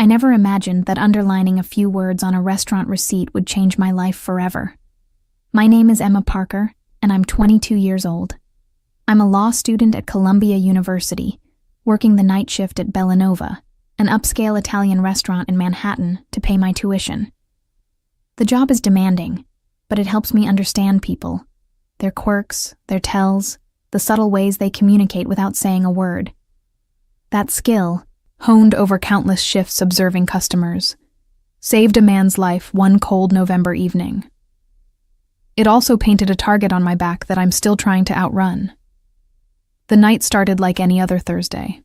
I never imagined that underlining a few words on a restaurant receipt would change my life forever. My name is Emma Parker, and I'm 22 years old. I'm a law student at Columbia University, working the night shift at Bellanova, an upscale Italian restaurant in Manhattan, to pay my tuition. The job is demanding, but it helps me understand people, their quirks, their tells, the subtle ways they communicate without saying a word. That skill, honed over countless shifts observing customers, saved a man's life one cold November evening. It also painted a target on my back that I'm still trying to outrun. The night started like any other Thursday.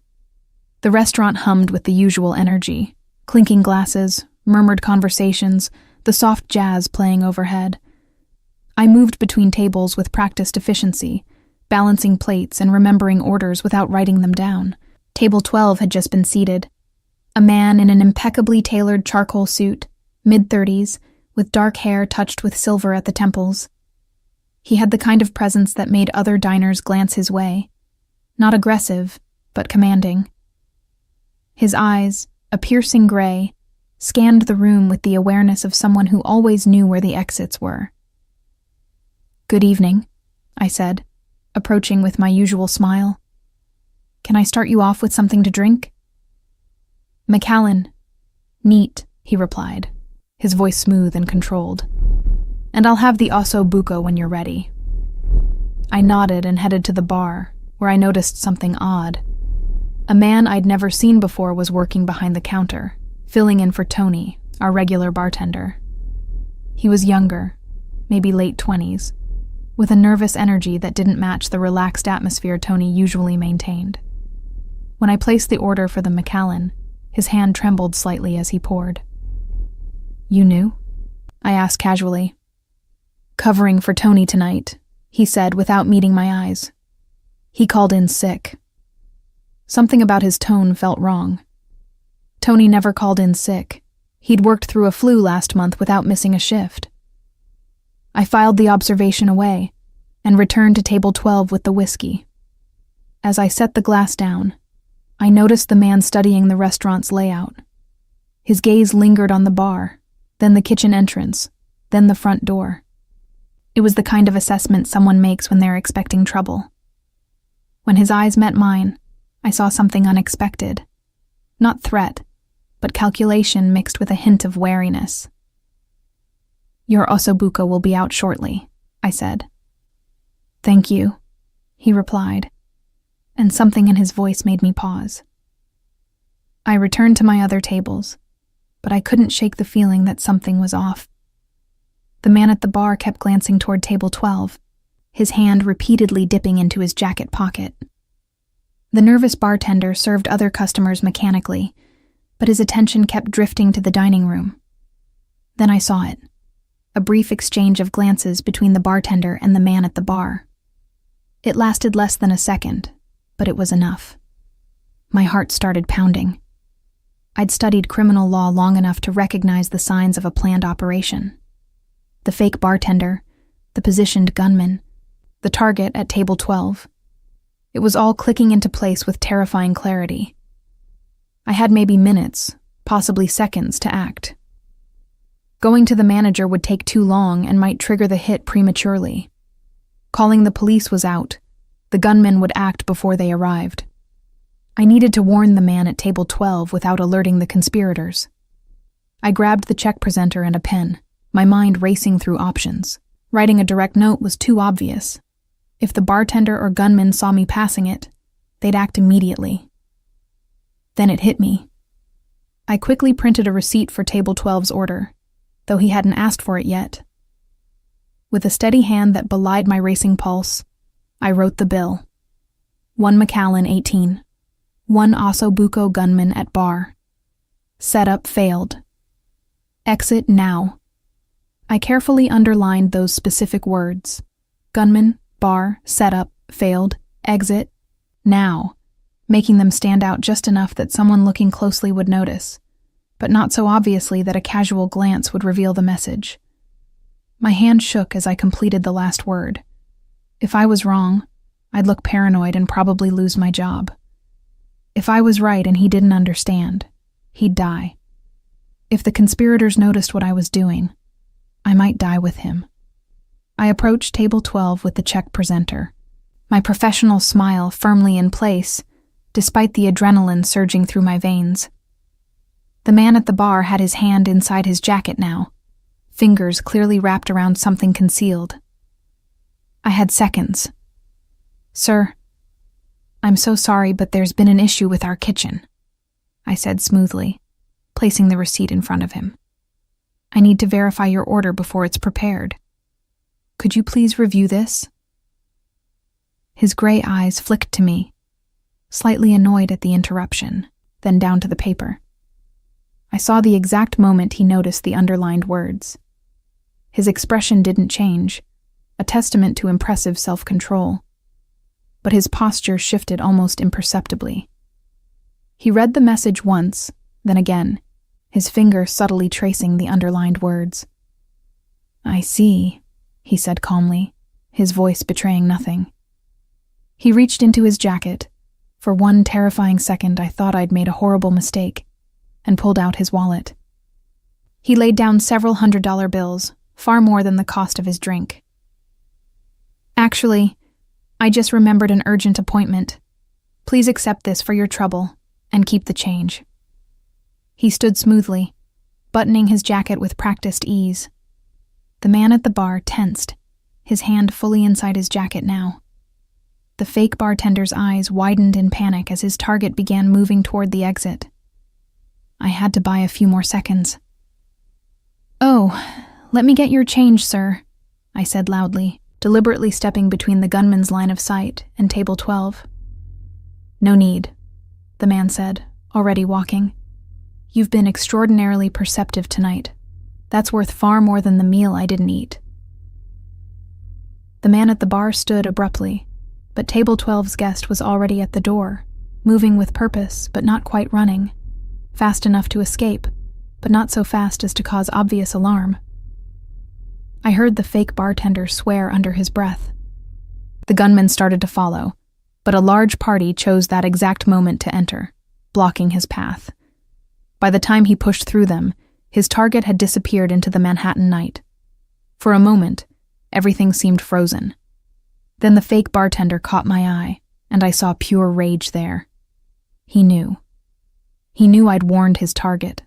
The restaurant hummed with the usual energy, clinking glasses, murmured conversations, the soft jazz playing overhead. I moved between tables with practiced efficiency, balancing plates and remembering orders without writing them down. Table 12 had just been seated. A man in an impeccably tailored charcoal suit, mid-30s, with dark hair touched with silver at the temples. He had the kind of presence that made other diners glance his way. Not aggressive, but commanding. His eyes, a piercing gray, scanned the room with the awareness of someone who always knew where the exits were. "Good evening," I said, approaching with my usual smile. "Can I start you off with something to drink?" "Macallan." "Neat," he replied, his voice smooth and controlled. "And I'll have the osso buco when you're ready." I nodded and headed to the bar, where I noticed something odd. A man I'd never seen before was working behind the counter, filling in for Tony, our regular bartender. He was younger, maybe late 20s, with a nervous energy that didn't match the relaxed atmosphere Tony usually maintained. When I placed the order for the Macallan, his hand trembled slightly as he poured. "You knew?" I asked casually. "Covering for Tony tonight," he said without meeting my eyes. "He called in sick." Something about his tone felt wrong. Tony never called in sick. He'd worked through a flu last month without missing a shift. I filed the observation away and returned to table 12 with the whiskey. As I set the glass down, I noticed the man studying the restaurant's layout. His gaze lingered on the bar, then the kitchen entrance, then the front door. It was the kind of assessment someone makes when they're expecting trouble. When his eyes met mine, I saw something unexpected. Not threat, but calculation mixed with a hint of wariness. "Your ossobuco will be out shortly," I said. "Thank you," he replied, and something in his voice made me pause. I returned to my other tables, but I couldn't shake the feeling that something was off. The man at the bar kept glancing toward table 12, his hand repeatedly dipping into his jacket pocket. The nervous bartender served other customers mechanically, but his attention kept drifting to the dining room. Then I saw it. A brief exchange of glances between the bartender and the man at the bar. It lasted less than a second, but it was enough. My heart started pounding. I'd studied criminal law long enough to recognize the signs of a planned operation. The fake bartender, the positioned gunman, the target at table 12. It was all clicking into place with terrifying clarity. I had maybe minutes, possibly seconds, to act. Going to the manager would take too long and might trigger the hit prematurely. Calling the police was out. The gunmen would act before they arrived. I needed to warn the man at table 12 without alerting the conspirators. I grabbed the check presenter and a pen, my mind racing through options. Writing a direct note was too obvious. If the bartender or gunman saw me passing it, they'd act immediately. Then it hit me. I quickly printed a receipt for table 12's order, though he hadn't asked for it yet. With a steady hand that belied my racing pulse, I wrote the bill. 1 Macallan 18. 1 ossobuco gunman at bar. Setup failed. Exit now. I carefully underlined those specific words. Gunman, bar, setup, failed, exit, now, making them stand out just enough that someone looking closely would notice, but not so obviously that a casual glance would reveal the message. My hand shook as I completed the last word. If I was wrong, I'd look paranoid and probably lose my job. If I was right and he didn't understand, he'd die. If the conspirators noticed what I was doing, I might die with him. I approached table 12 with the check presenter, my professional smile firmly in place, despite the adrenaline surging through my veins. The man at the bar had his hand inside his jacket now, fingers clearly wrapped around something concealed. I had seconds. "Sir, I'm so sorry, but there's been an issue with our kitchen," I said smoothly, placing the receipt in front of him. "I need to verify your order before it's prepared. Could you please review this?" His gray eyes flicked to me, slightly annoyed at the interruption, then down to the paper. I saw the exact moment he noticed the underlined words. His expression didn't change, a testament to impressive self-control, but his posture shifted almost imperceptibly. He read the message once, then again, his finger subtly tracing the underlined words. "I see," he said calmly, his voice betraying nothing. He reached into his jacket. For one terrifying second, I thought I'd made a horrible mistake, and pulled out his wallet. He laid down several $100 bills, far more than the cost of his drink. "Actually, I just remembered an urgent appointment. Please accept this for your trouble, and keep the change." He stood smoothly, buttoning his jacket with practiced ease. The man at the bar tensed, his hand fully inside his jacket now. The fake bartender's eyes widened in panic as his target began moving toward the exit. I had to buy a few more seconds. "Oh, let me get your change, sir," I said loudly, deliberately stepping between the gunman's line of sight and table 12. "No need," the man said, already walking. "You've been extraordinarily perceptive tonight. That's worth far more than the meal I didn't eat." The man at the bar stood abruptly, but table 12's guest was already at the door, moving with purpose but not quite running, fast enough to escape, but not so fast as to cause obvious alarm. I heard the fake bartender swear under his breath. The gunman started to follow, but a large party chose that exact moment to enter, blocking his path. By the time he pushed through them, his target had disappeared into the Manhattan night. For a moment, everything seemed frozen. Then the fake bartender caught my eye, and I saw pure rage there. He knew. He knew I'd warned his target.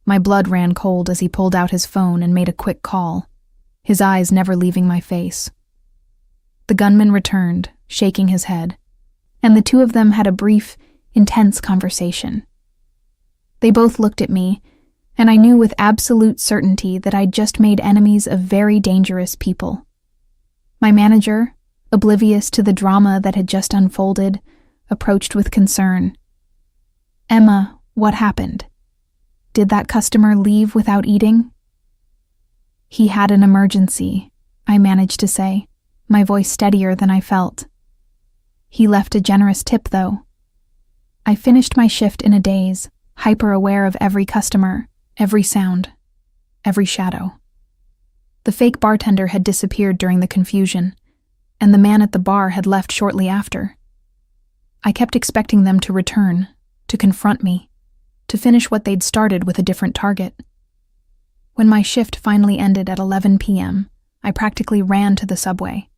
My blood ran cold as he pulled out his phone and made a quick call, his eyes never leaving my face. The gunman returned, shaking his head, and the two of them had a brief, intense conversation. They both looked at me, and I knew with absolute certainty that I'd just made enemies of very dangerous people. My manager, oblivious to the drama that had just unfolded, approached with concern. "Emma, what happened? Did that customer leave without eating?" "He had an emergency," I managed to say, my voice steadier than I felt. "He left a generous tip, though." I finished my shift in a daze, hyper-aware of every customer, every sound, every shadow. The fake bartender had disappeared during the confusion, and the man at the bar had left shortly after. I kept expecting them to return, to confront me, to finish what they'd started with a different target. When my shift finally ended at 11 p.m., I practically ran to the subway,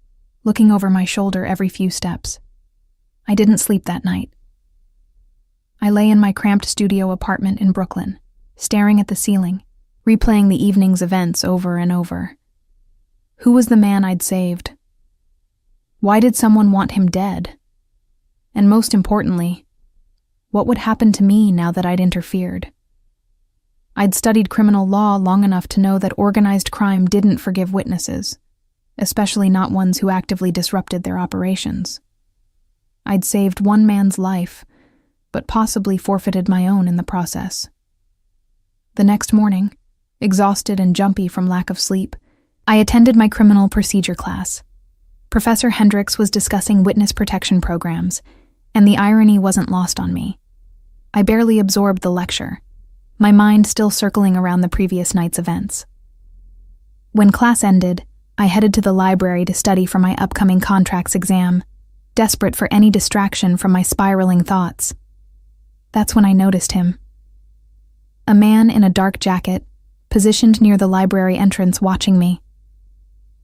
looking over my shoulder every few steps. I didn't sleep that night. I lay in my cramped studio apartment in Brooklyn, staring at the ceiling, replaying the evening's events over and over. Who was the man I'd saved? Why did someone want him dead? And most importantly, what would happen to me now that I'd interfered? I'd studied criminal law long enough to know that organized crime didn't forgive witnesses, especially not ones who actively disrupted their operations. I'd saved one man's life, but possibly forfeited my own in the process. The next morning, exhausted and jumpy from lack of sleep, I attended my criminal procedure class. Professor Hendricks was discussing witness protection programs, and the irony wasn't lost on me. I barely absorbed the lecture, my mind still circling around the previous night's events. When class ended, I headed to the library to study for my upcoming contracts exam, desperate for any distraction from my spiraling thoughts. That's when I noticed him. A man in a dark jacket, positioned near the library entrance watching me.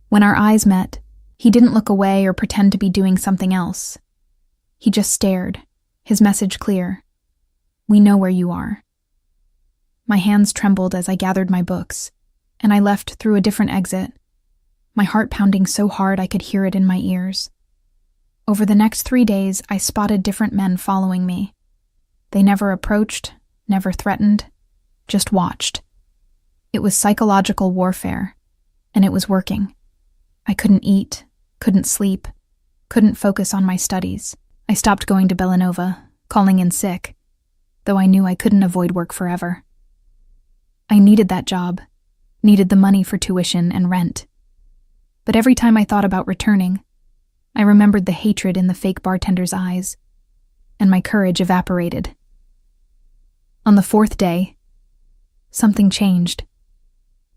When our eyes met, he didn't look away or pretend to be doing something else. He just stared, his message clear. We know where you are. My hands trembled as I gathered my books, and I left through a different exit, my heart pounding so hard I could hear it in my ears. Over the next 3 days, I spotted different men following me. They never approached, never threatened, just watched. It was psychological warfare, and it was working. I couldn't eat, couldn't sleep, couldn't focus on my studies. I stopped going to Bellanova, calling in sick, though I knew I couldn't avoid work forever. I needed that job, needed the money for tuition and rent. But every time I thought about returning, I remembered the hatred in the fake bartender's eyes, and my courage evaporated. On the 4th day, something changed.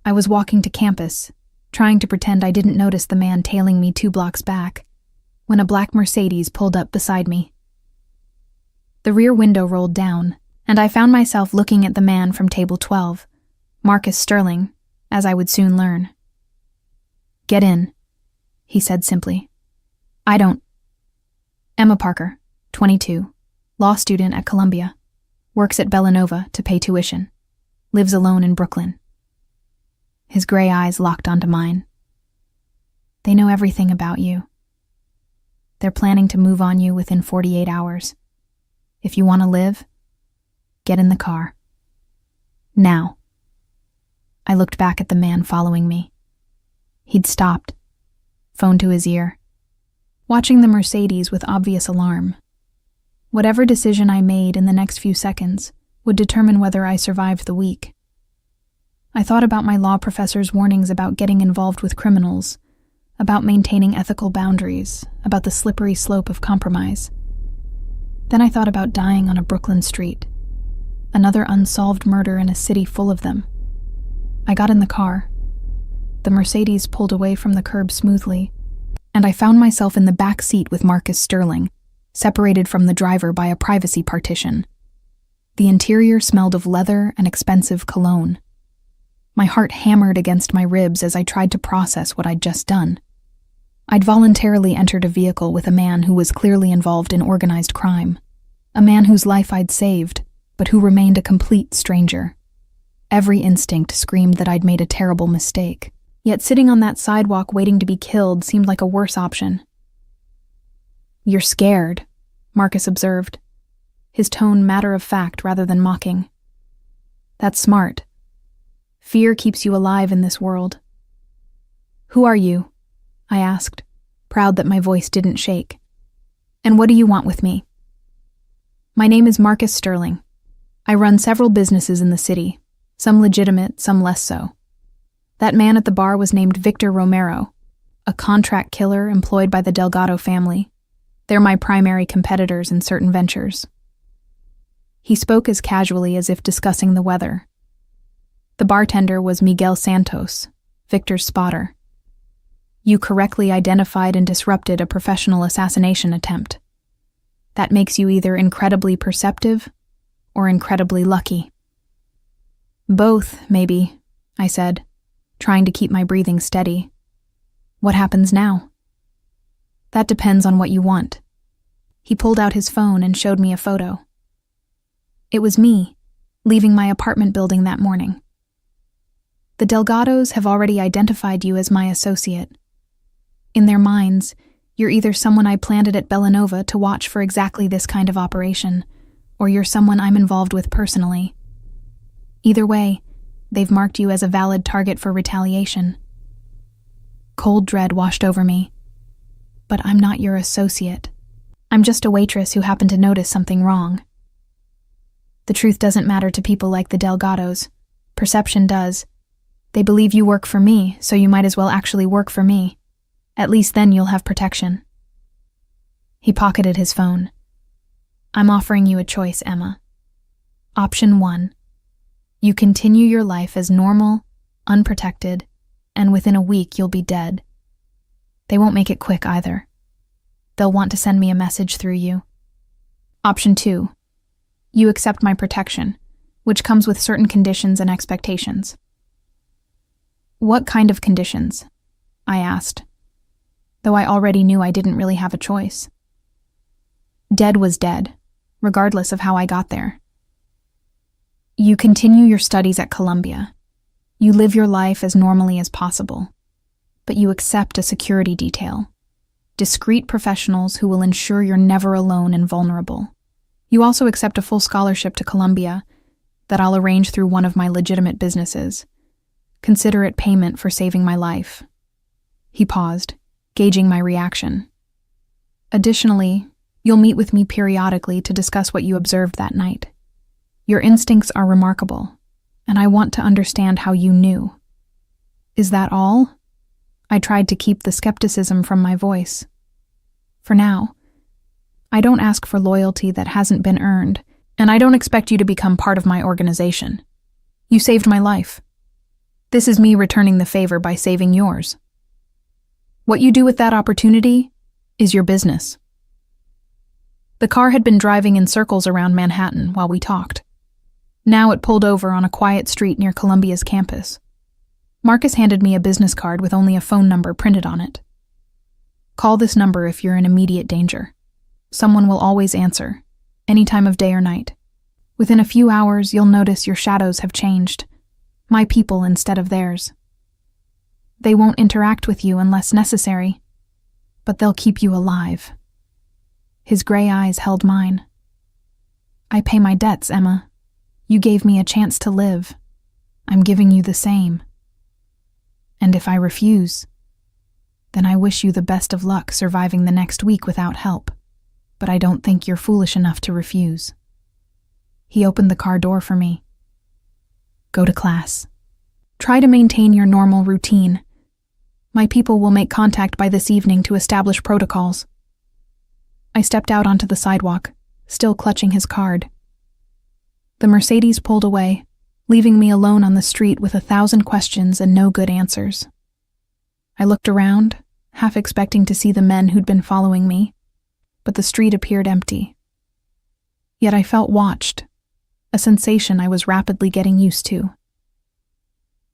I was walking to campus, trying to pretend I didn't notice the man tailing me 2 blocks back, when a black Mercedes pulled up beside me. The rear window rolled down, and I found myself looking at the man from table 12, Marcus Sterling, as I would soon learn. "Get in," he said simply. "I don't." Emma Parker, 22, law student at Columbia, works at Bellanova to pay tuition, lives alone in Brooklyn. His gray eyes locked onto mine. "They know everything about you. They're planning to move on you within 48 hours. If you want to live, get in the car. Now." I looked back at the man following me. He'd stopped, phone to his ear, watching the Mercedes with obvious alarm. Whatever decision I made in the next few seconds would determine whether I survived the week. I thought about my law professor's warnings about getting involved with criminals, about maintaining ethical boundaries, about the slippery slope of compromise. Then I thought about dying on a Brooklyn street, another unsolved murder in a city full of them. I got in the car. The Mercedes pulled away from the curb smoothly, and I found myself in the back seat with Marcus Sterling, separated from the driver by a privacy partition. The interior smelled of leather and expensive cologne. My heart hammered against my ribs as I tried to process what I'd just done. I'd voluntarily entered a vehicle with a man who was clearly involved in organized crime, a man whose life I'd saved, but who remained a complete stranger. Every instinct screamed that I'd made a terrible mistake, yet sitting on that sidewalk waiting to be killed seemed like a worse option. "You're scared," Marcus observed, his tone matter-of-fact rather than mocking. "That's smart. Fear keeps you alive in this world." "Who are you?" I asked, proud that my voice didn't shake. "And what do you want with me?" "My name is Marcus Sterling. I run several businesses in the city, some legitimate, some less so. That man at the bar was named Victor Romero, a contract killer employed by the Delgado family. They're my primary competitors in certain ventures." He spoke as casually as if discussing the weather. The bartender was Miguel Santos, Victor's spotter. "You correctly identified and disrupted a professional assassination attempt. That makes you either incredibly perceptive or incredibly lucky." "Both, maybe," I said, trying to keep my breathing steady. "What happens now?" "That depends on what you want." He pulled out his phone and showed me a photo. It was me, leaving my apartment building that morning. "The Delgados have already identified you as my associate. In their minds, you're either someone I planted at Bellanova to watch for exactly this kind of operation, or you're someone I'm involved with personally. Either way, they've marked you as a valid target for retaliation." Cold dread washed over me. "But I'm not your associate. I'm just a waitress who happened to notice something wrong." "The truth doesn't matter to people like the Delgados. Perception does. They believe you work for me, so you might as well actually work for me. At least then you'll have protection." He pocketed his phone. "I'm offering you a choice, Emma. Option 1. You continue your life as normal, unprotected, and within a week you'll be dead. They won't make it quick either. They'll want to send me a message through you. Option 2. You accept my protection, which comes with certain conditions and expectations. What kind of conditions? I asked, though I already knew I didn't really have a choice. Dead was dead, regardless of how I got there. You continue your studies at Columbia. You live your life as normally as possible, but you accept a security detail, discreet professionals who will ensure you're never alone and vulnerable. You also accept a full scholarship to Columbia that I'll arrange through one of my legitimate businesses. Consider it payment for saving my life. He paused, gauging my reaction. Additionally, you'll meet with me periodically to discuss what you observed that night. Your instincts are remarkable, and I want to understand how you knew. Is that all? I tried to keep the skepticism from my voice. For now, I don't ask for loyalty that hasn't been earned, and I don't expect you to become part of my organization. You saved my life. This is me returning the favor by saving yours. What you do with that opportunity is your business. The car had been driving in circles around Manhattan while we talked. Now it pulled over on a quiet street near Columbia's campus. Marcus handed me a business card with only a phone number printed on it. Call this number if you're in immediate danger. Someone will always answer, any time of day or night. Within a few hours, you'll notice your shadows have changed. My people instead of theirs. They won't interact with you unless necessary, but they'll keep you alive. His gray eyes held mine. I pay my debts, Emma. You gave me a chance to live. I'm giving you the same. And if I refuse, then I wish you the best of luck surviving the next week without help. But I don't think you're foolish enough to refuse. He opened the car door for me. Go to class. Try to maintain your normal routine. My people will make contact by this evening to establish protocols. I stepped out onto the sidewalk, still clutching his card. The Mercedes pulled away, leaving me alone on the street with 1,000 questions and no good answers. I looked around, half expecting to see the men who'd been following me, but the street appeared empty. Yet I felt watched, a sensation I was rapidly getting used to.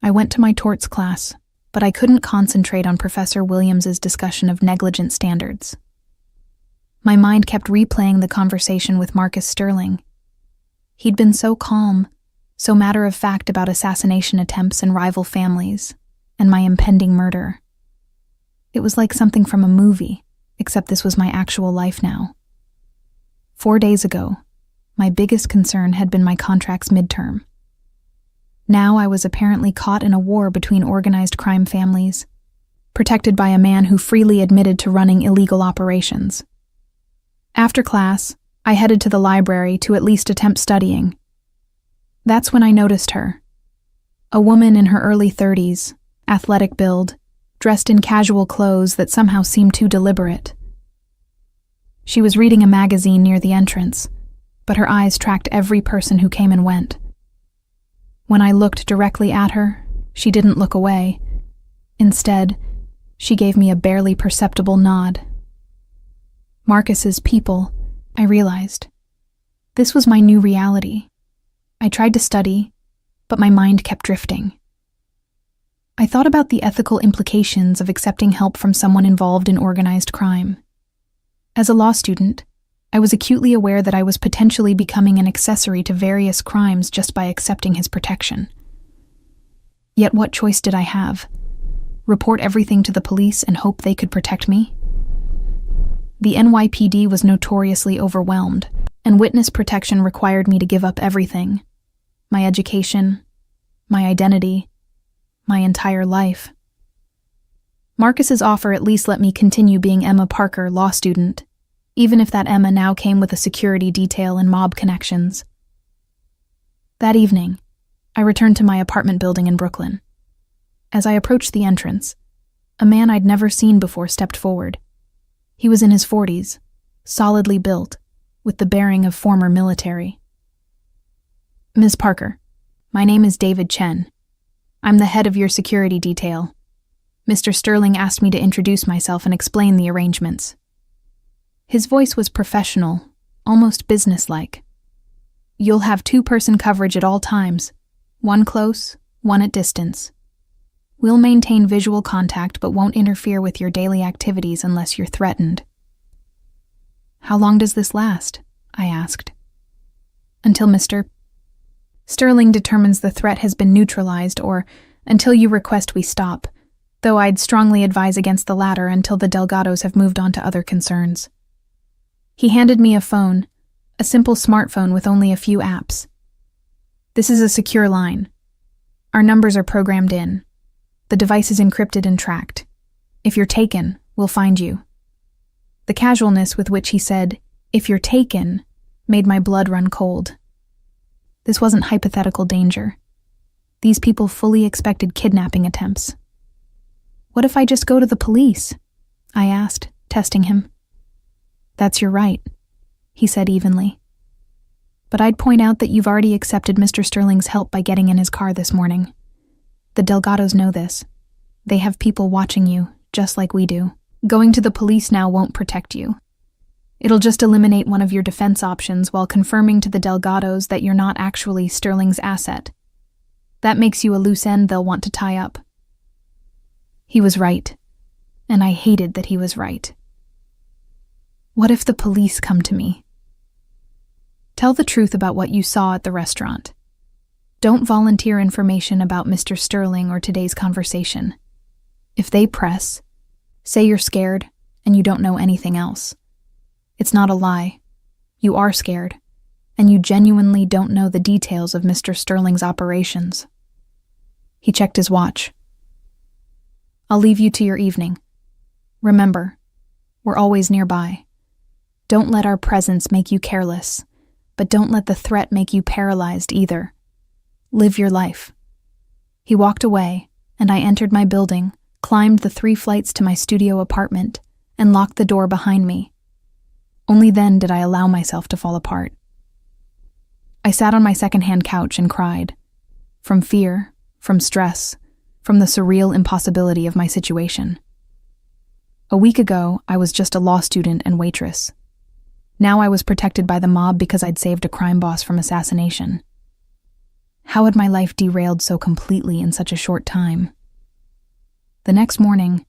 I went to my torts class, but I couldn't concentrate on Professor Williams's discussion of negligent standards. My mind kept replaying the conversation with Marcus Sterling. He'd been so calm, so matter-of-fact about assassination attempts and rival families, and my impending murder. It was like something from a movie, except this was my actual life now. 4 days ago, my biggest concern had been my contract's midterm. Now I was apparently caught in a war between organized crime families, protected by a man who freely admitted to running illegal operations. After class, I headed to the library to at least attempt studying. That's when I noticed her. A woman in her early 30s, athletic build, dressed in casual clothes that somehow seemed too deliberate. She was reading a magazine near the entrance, but her eyes tracked every person who came and went. When I looked directly at her, she didn't look away. Instead, she gave me a barely perceptible nod. Marcus's people, I realized. This was my new reality. I tried to study, but my mind kept drifting. I thought about the ethical implications of accepting help from someone involved in organized crime. As a law student, I was acutely aware that I was potentially becoming an accessory to various crimes just by accepting his protection. Yet what choice did I have? Report everything to the police and hope they could protect me? The NYPD was notoriously overwhelmed, and witness protection required me to give up everything. My education, my identity, my entire life. Marcus's offer at least let me continue being Emma Parker, law student, even if that Emma now came with a security detail and mob connections. That evening, I returned to my apartment building in Brooklyn. As I approached the entrance, a man I'd never seen before stepped forward. He was in his 40s, solidly built, with the bearing of former military. Ms. Parker, my name is David Chen. I'm the head of your security detail. Mr. Sterling asked me to introduce myself and explain the arrangements. His voice was professional, almost businesslike. You'll have two-person coverage at all times, one close, one at distance. We'll maintain visual contact but won't interfere with your daily activities unless you're threatened. How long does this last? I asked. Until Mr. Sterling determines the threat has been neutralized, or until you request we stop, though I'd strongly advise against the latter until the Delgados have moved on to other concerns. He handed me a phone, a simple smartphone with only a few apps. This is a secure line. Our numbers are programmed in. The device is encrypted and tracked. If you're taken, we'll find you. The casualness with which he said, "If you're taken," made my blood run cold. This wasn't hypothetical danger. These people fully expected kidnapping attempts. What if I just go to the police? I asked, testing him. That's your right, he said evenly. But I'd point out that you've already accepted Mr. Sterling's help by getting in his car this morning. The Delgados know this. They have people watching you, just like we do. Going to the police now won't protect you. It'll just eliminate one of your defense options while confirming to the Delgados that you're not actually Sterling's asset. That makes you a loose end they'll want to tie up. He was right, and I hated that he was right. What if the police come to me? Tell the truth about what you saw at the restaurant. Don't volunteer information about Mr. Sterling or today's conversation. If they press, say you're scared and you don't know anything else. It's not a lie. You are scared, and you genuinely don't know the details of Mr. Sterling's operations. He checked his watch. I'll leave you to your evening. Remember, we're always nearby. Don't let our presence make you careless, but don't let the threat make you paralyzed either. Live your life. He walked away, and I entered my building, climbed the 3 flights to my studio apartment, and locked the door behind me. Only then did I allow myself to fall apart. I sat on my secondhand couch and cried. From fear, from stress, from the surreal impossibility of my situation. A week ago, I was just a law student and waitress. Now I was protected by the mob because I'd saved a crime boss from assassination. How had my life derailed so completely in such a short time? The next morning,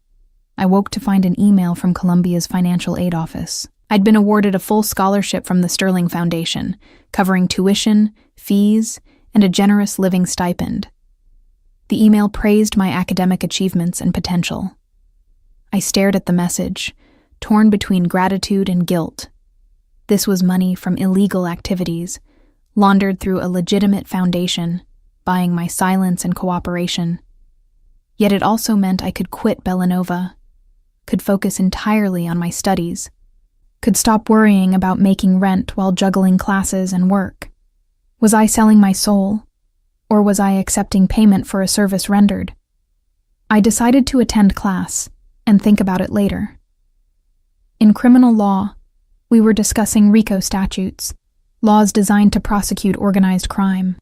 I woke to find an email from Columbia's financial aid office. I'd been awarded a full scholarship from the Sterling Foundation, covering tuition, fees, and a generous living stipend. The email praised my academic achievements and potential. I stared at the message, torn between gratitude and guilt. This was money from illegal activities, laundered through a legitimate foundation, buying my silence and cooperation. Yet it also meant I could quit Bellanova, could focus entirely on my studies, could stop worrying about making rent while juggling classes and work. Was I selling my soul, or was I accepting payment for a service rendered? I decided to attend class and think about it later. In criminal law, we were discussing RICO statutes, laws designed to prosecute organized crime.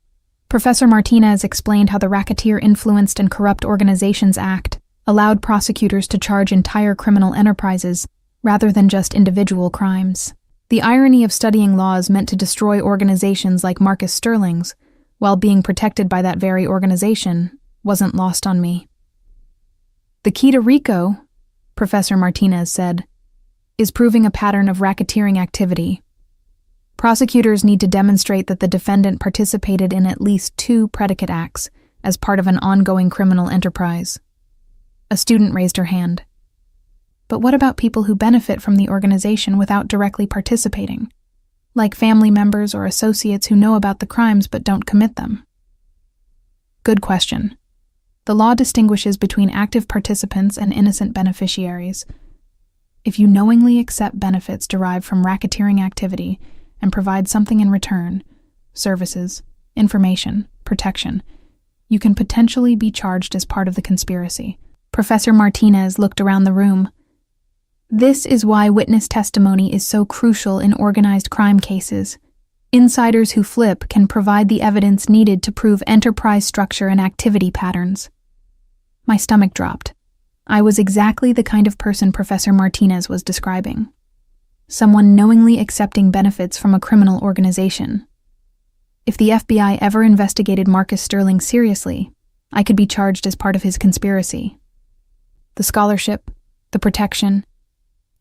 Professor Martinez explained how the Racketeer Influenced and Corrupt Organizations Act allowed prosecutors to charge entire criminal enterprises rather than just individual crimes. The irony of studying laws meant to destroy organizations like Marcus Sterling's, while being protected by that very organization, wasn't lost on me. The key to RICO, Professor Martinez said, is proving a pattern of racketeering activity. Prosecutors need to demonstrate that the defendant participated in at least 2 predicate acts as part of an ongoing criminal enterprise. A student raised her hand. But what about people who benefit from the organization without directly participating, like family members or associates who know about the crimes but don't commit them? Good question. The law distinguishes between active participants and innocent beneficiaries. If you knowingly accept benefits derived from racketeering activity and provide something in return, services, information, protection, you can potentially be charged as part of the conspiracy. Professor Martinez looked around the room. This is why witness testimony is so crucial in organized crime cases. Insiders who flip can provide the evidence needed to prove enterprise structure and activity patterns. My stomach dropped. I was exactly the kind of person Professor Martinez was describing. Someone knowingly accepting benefits from a criminal organization. If the FBI ever investigated Marcus Sterling seriously, I could be charged as part of his conspiracy. The scholarship, the protection,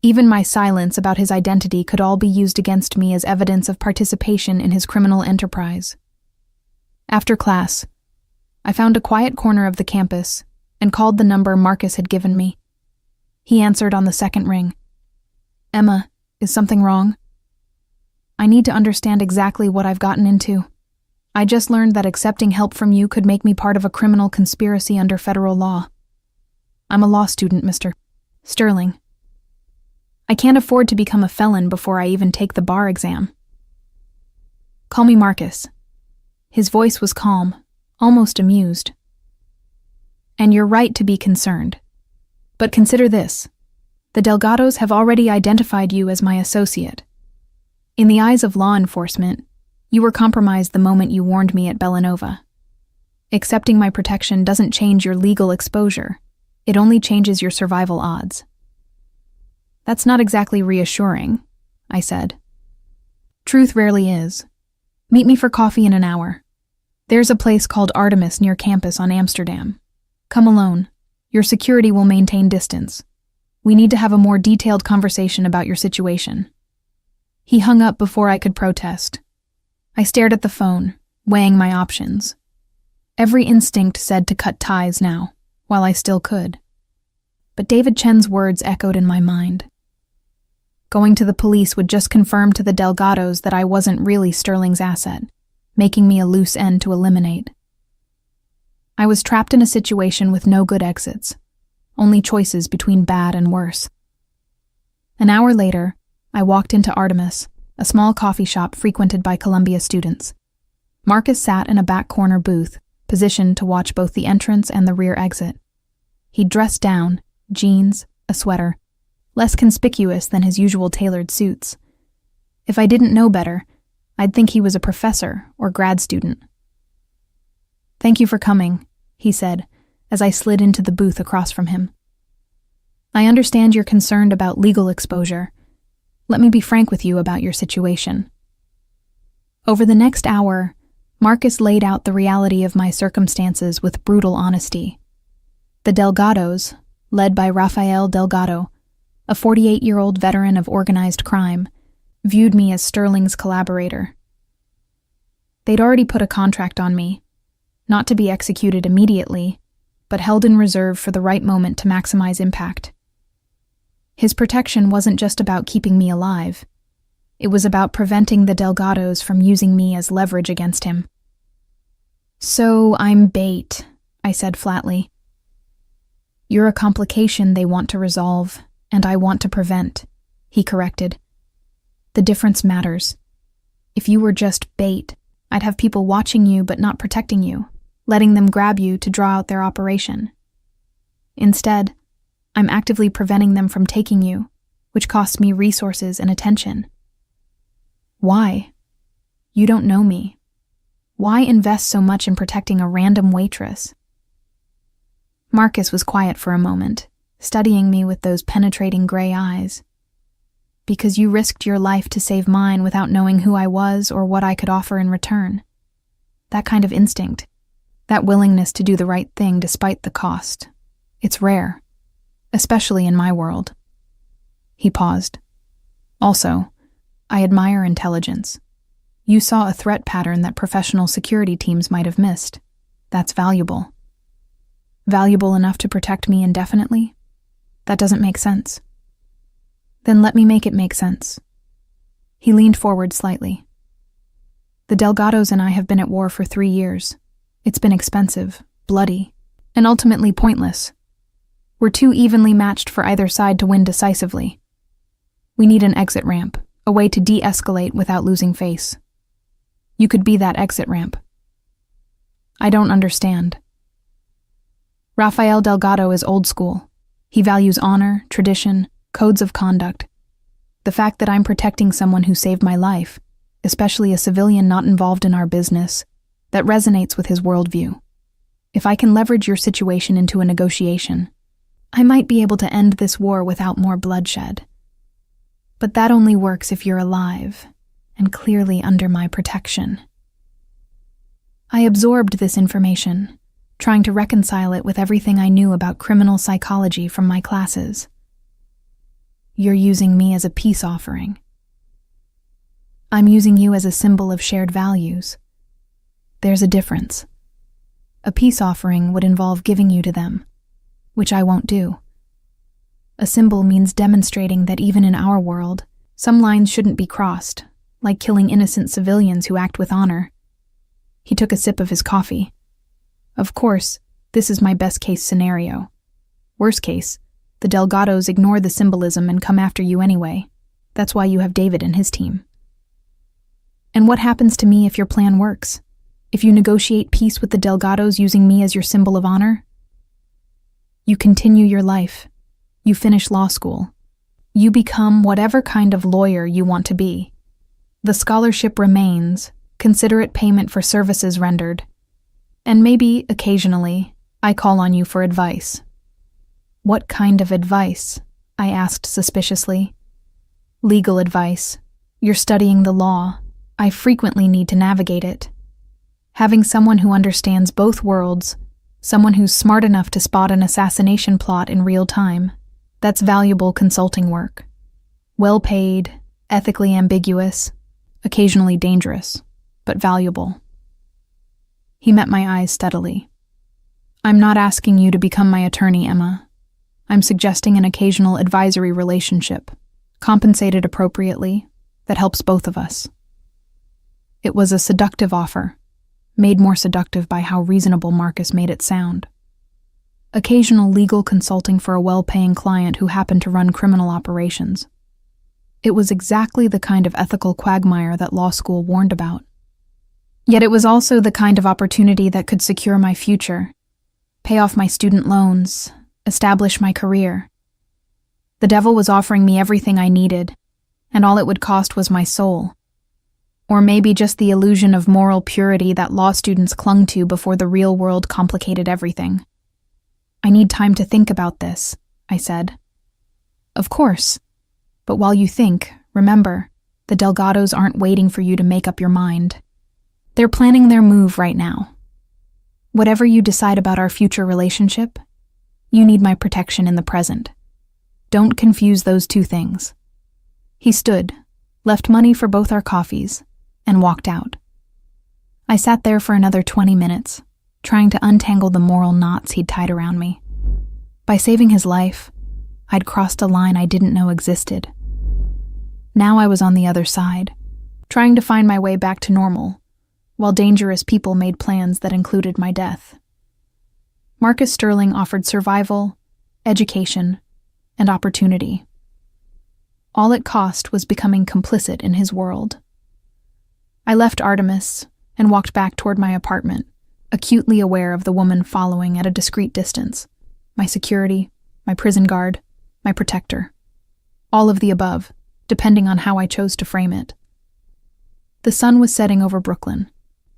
even my silence about his identity could all be used against me as evidence of participation in his criminal enterprise. After class, I found a quiet corner of the campus and called the number Marcus had given me. He answered on the second ring. "Emma, is something wrong? I need to understand exactly what I've gotten into. I just learned that accepting help from you could make me part of a criminal conspiracy under federal law. I'm a law student, Mr. Sterling. I can't afford to become a felon before I even take the bar exam." "Call me Marcus." His voice was calm, almost amused. "And you're right to be concerned. But consider this. The Delgados have already identified you as my associate. In the eyes of law enforcement, you were compromised the moment you warned me at Bellanova. Accepting my protection doesn't change your legal exposure. It only changes your survival odds." "That's not exactly reassuring," I said. "Truth rarely is. Meet me for coffee in an hour. There's a place called Artemis near campus on Amsterdam. Come alone. Your security will maintain distance. We need to have a more detailed conversation about your situation." He hung up before I could protest. I stared at the phone, weighing my options. Every instinct said to cut ties now, while I still could. But David Chen's words echoed in my mind. Going to the police would just confirm to the Delgados that I wasn't really Sterling's asset, making me a loose end to eliminate. I was trapped in a situation with no good exits, only choices between bad and worse. An hour later, I walked into Artemis, a small coffee shop frequented by Columbia students. Marcus sat in a back corner booth, positioned to watch both the entrance and the rear exit. He'd dressed down, jeans, a sweater, less conspicuous than his usual tailored suits. If I didn't know better, I'd think he was a professor or grad student. "Thank you for coming," he said, as I slid into the booth across from him. "I understand you're concerned about legal exposure. Let me be frank with you about your situation." Over the next hour, Marcus laid out the reality of my circumstances with brutal honesty. The Delgados, led by Rafael Delgado, a 48-year-old veteran of organized crime, viewed me as Sterling's collaborator. They'd already put a contract on me, not to be executed immediately, but held in reserve for the right moment to maximize impact. His protection wasn't just about keeping me alive. It was about preventing the Delgados from using me as leverage against him. "So I'm bait," I said flatly. "You're a complication they want to resolve, and I want to prevent," he corrected. "The difference matters. If you were just bait, I'd have people watching you but not protecting you, letting them grab you to draw out their operation. Instead, I'm actively preventing them from taking you, which costs me resources and attention. Why? You don't know me. Why invest so much in protecting a random waitress?" Marcus was quiet for a moment, studying me with those penetrating gray eyes. "Because you risked your life to save mine without knowing who I was or what I could offer in return. That kind of instinct, that willingness to do the right thing despite the cost, it's rare, especially in my world." He paused. "Also, I admire intelligence. You saw a threat pattern that professional security teams might have missed. That's valuable. Valuable enough to protect me indefinitely? That doesn't make sense." "Then let me make it make sense." He leaned forward slightly. "The Delgados and I have been at war for 3 years. It's been expensive, bloody, and ultimately pointless. We're too evenly matched for either side to win decisively. We need an exit ramp, a way to de-escalate without losing face. You could be that exit ramp." "I don't understand." "Rafael Delgado is old school. He values honor, tradition, codes of conduct. The fact that I'm protecting someone who saved my life, especially a civilian not involved in our business, that resonates with his worldview. If I can leverage your situation into a negotiation, I might be able to end this war without more bloodshed. But that only works if you're alive, and clearly under my protection." I absorbed this information, trying to reconcile it with everything I knew about criminal psychology from my classes. You're using me as a peace offering. I'm using you as a symbol of shared values. There's a difference. A peace offering would involve giving you to them, which I won't do. A symbol means demonstrating that even in our world, some lines shouldn't be crossed, like killing innocent civilians who act with honor. He took a sip of his coffee. Of course, this is my best-case scenario. Worst case, the Delgados ignore the symbolism and come after you anyway. That's why you have David and his team. And what happens to me if your plan works? If you negotiate peace with the Delgados using me as your symbol of honor? You continue your life. You finish law school. You become whatever kind of lawyer you want to be. The scholarship remains, considerate payment for services rendered. And maybe, occasionally, I call on you for advice. What kind of advice? I asked suspiciously. Legal advice. You're studying the law. I frequently need to navigate it. Having someone who understands both worlds, someone who's smart enough to spot an assassination plot in real time, that's valuable consulting work. Well-paid, ethically ambiguous, occasionally dangerous, but valuable. He met my eyes steadily. I'm not asking you to become my attorney, Emma. I'm suggesting an occasional advisory relationship, compensated appropriately, that helps both of us. It was a seductive offer, made more seductive by how reasonable Marcus made it sound. Occasional legal consulting for a well-paying client who happened to run criminal operations. It was exactly the kind of ethical quagmire that law school warned about. Yet it was also the kind of opportunity that could secure my future, pay off my student loans, establish my career. The devil was offering me everything I needed, and all it would cost was my soul. Or maybe just the illusion of moral purity that law students clung to before the real world complicated everything. I need time to think about this, I said. Of course. But while you think, remember, the Delgados aren't waiting for you to make up your mind. They're planning their move right now. Whatever you decide about our future relationship, you need my protection in the present. Don't confuse those two things. He stood, left money for both our coffees, and walked out. I sat there for another 20 minutes, trying to untangle the moral knots he'd tied around me. By saving his life, I'd crossed a line I didn't know existed. Now I was on the other side, trying to find my way back to normal, while dangerous people made plans that included my death. Marcus Sterling offered survival, education, and opportunity. All it cost was becoming complicit in his world. I left Artemis and walked back toward my apartment, acutely aware of the woman following at a discreet distance. My security, my prison guard, my protector. All of the above, depending on how I chose to frame it. The sun was setting over Brooklyn,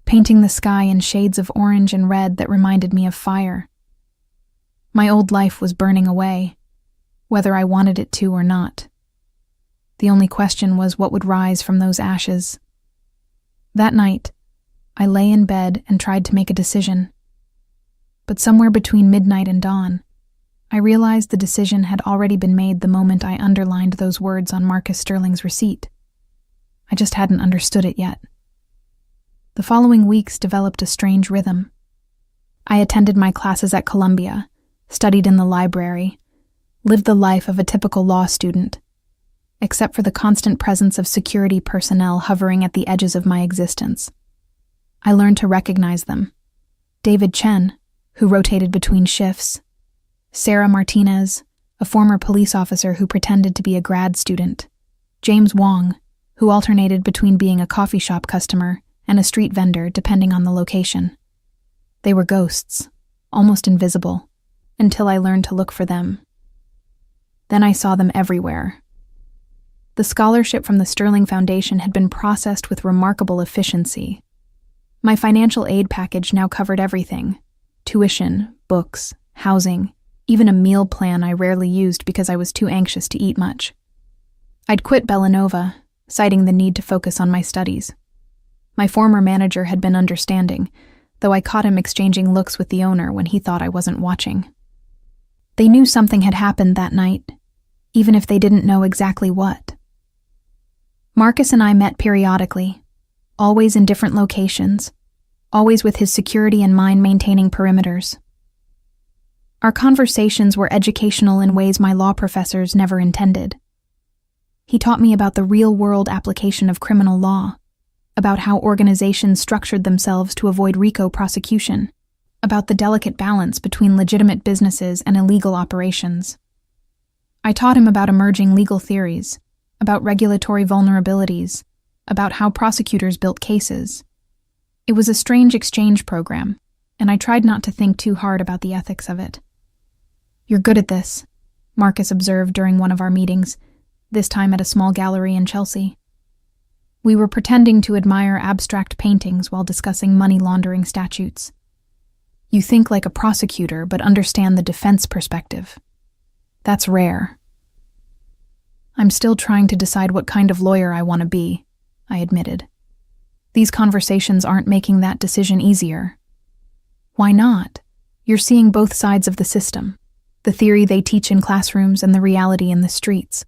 painting the sky in shades of orange and red that reminded me of fire. My old life was burning away, whether I wanted it to or not. The only question was what would rise from those ashes. That night, I lay in bed and tried to make a decision. But somewhere between midnight and dawn, I realized the decision had already been made the moment I underlined those words on Marcus Sterling's receipt. I just hadn't understood it yet. The following weeks developed a strange rhythm. I attended my classes at Columbia, studied in the library, lived the life of a typical law student, except for the constant presence of security personnel hovering at the edges of my existence. I learned to recognize them. David Chen, who rotated between shifts, Sarah Martinez, a former police officer who pretended to be a grad student, James Wong, who alternated between being a coffee shop customer and a street vendor depending on the location. They were ghosts, almost invisible, until I learned to look for them. Then I saw them everywhere. The scholarship from the Sterling Foundation had been processed with remarkable efficiency. My financial aid package now covered everything: tuition, books, housing, even a meal plan I rarely used because I was too anxious to eat much. I'd quit Bellanova, citing the need to focus on my studies. My former manager had been understanding, though I caught him exchanging looks with the owner when he thought I wasn't watching. They knew something had happened that night, even if they didn't know exactly what. Marcus and I met periodically, always in different locations, always with his security and mine maintaining perimeters. Our conversations were educational in ways my law professors never intended. He taught me about the real-world application of criminal law, about how organizations structured themselves to avoid RICO prosecution, about the delicate balance between legitimate businesses and illegal operations. I taught him about emerging legal theories, about regulatory vulnerabilities, about how prosecutors built cases. It was a strange exchange program, and I tried not to think too hard about the ethics of it. "You're good at this," Marcus observed during one of our meetings, this time at a small gallery in Chelsea. We were pretending to admire abstract paintings while discussing money laundering statutes. "You think like a prosecutor, but understand the defense perspective. That's rare." "I'm still trying to decide what kind of lawyer I want to be," I admitted. "These conversations aren't making that decision easier." "Why not? You're seeing both sides of the system, the theory they teach in classrooms and the reality in the streets.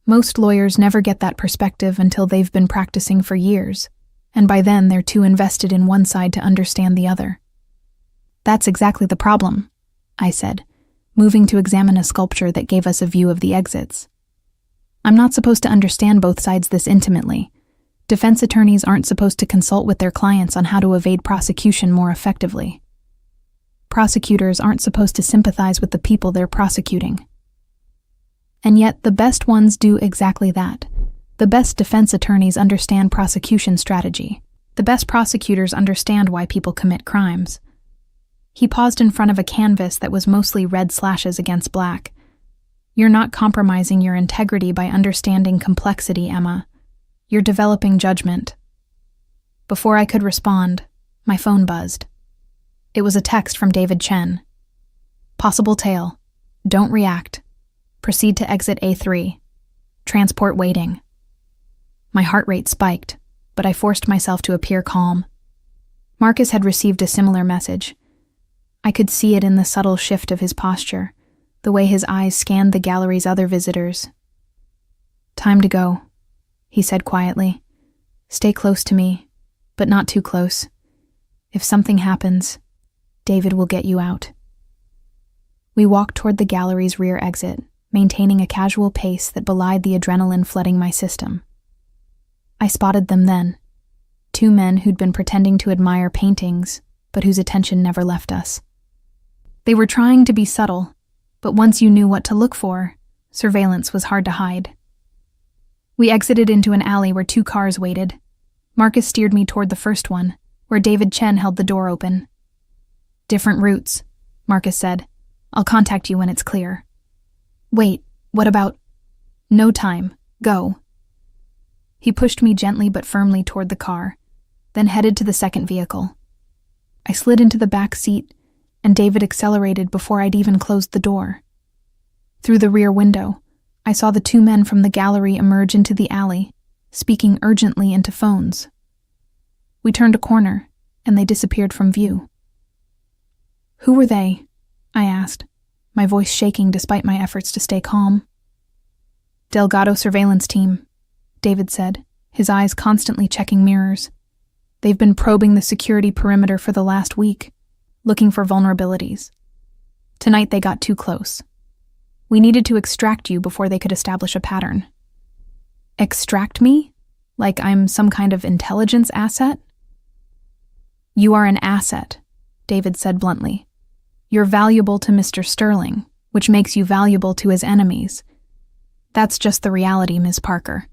Most lawyers never get that perspective until they've been practicing for years, and by then they're too invested in one side to understand the other." "That's exactly the problem," I said, moving to examine a sculpture that gave us a view of the exits. "I'm not supposed to understand both sides this intimately. Defense attorneys aren't supposed to consult with their clients on how to evade prosecution more effectively. Prosecutors aren't supposed to sympathize with the people they're prosecuting. And yet, the best ones do exactly that. The best defense attorneys understand prosecution strategy. The best prosecutors understand why people commit crimes." He paused in front of a canvas that was mostly red slashes against black. "You're not compromising your integrity by understanding complexity, Emma. You're developing judgment." Before I could respond, my phone buzzed. It was a text from David Chen. "Possible tail. Don't react. Proceed to exit A3. Transport waiting." My heart rate spiked, but I forced myself to appear calm. Marcus had received a similar message. I could see it in the subtle shift of his posture, the way his eyes scanned the gallery's other visitors. "Time to go," he said quietly. "Stay close to me, but not too close. If something happens, David will get you out." We walked toward the gallery's rear exit, maintaining a casual pace that belied the adrenaline flooding my system. I spotted them then, 2 men who'd been pretending to admire paintings, but whose attention never left us. They were trying to be subtle, but once you knew what to look for, surveillance was hard to hide. We exited into an alley where 2 cars waited. Marcus steered me toward the first one, where David Chen held the door open. "Different routes," Marcus said. "I'll contact you when it's clear." "Wait, what about—" "No time. Go." He pushed me gently but firmly toward the car, then headed to the second vehicle. I slid into the back seat, and David accelerated before I'd even closed the door. Through the rear window, I saw the 2 men from the gallery emerge into the alley, speaking urgently into phones. We turned a corner, and they disappeared from view. "Who were they?" I asked, my voice shaking despite my efforts to stay calm. "Delgado surveillance team," David said, his eyes constantly checking mirrors. "They've been probing the security perimeter for the last week, looking for vulnerabilities. Tonight they got too close. We needed to extract you before they could establish a pattern." "Extract me? Like I'm some kind of intelligence asset?" "You are an asset," David said bluntly. "You're valuable to Mr. Sterling, which makes you valuable to his enemies. That's just the reality, Ms. Parker.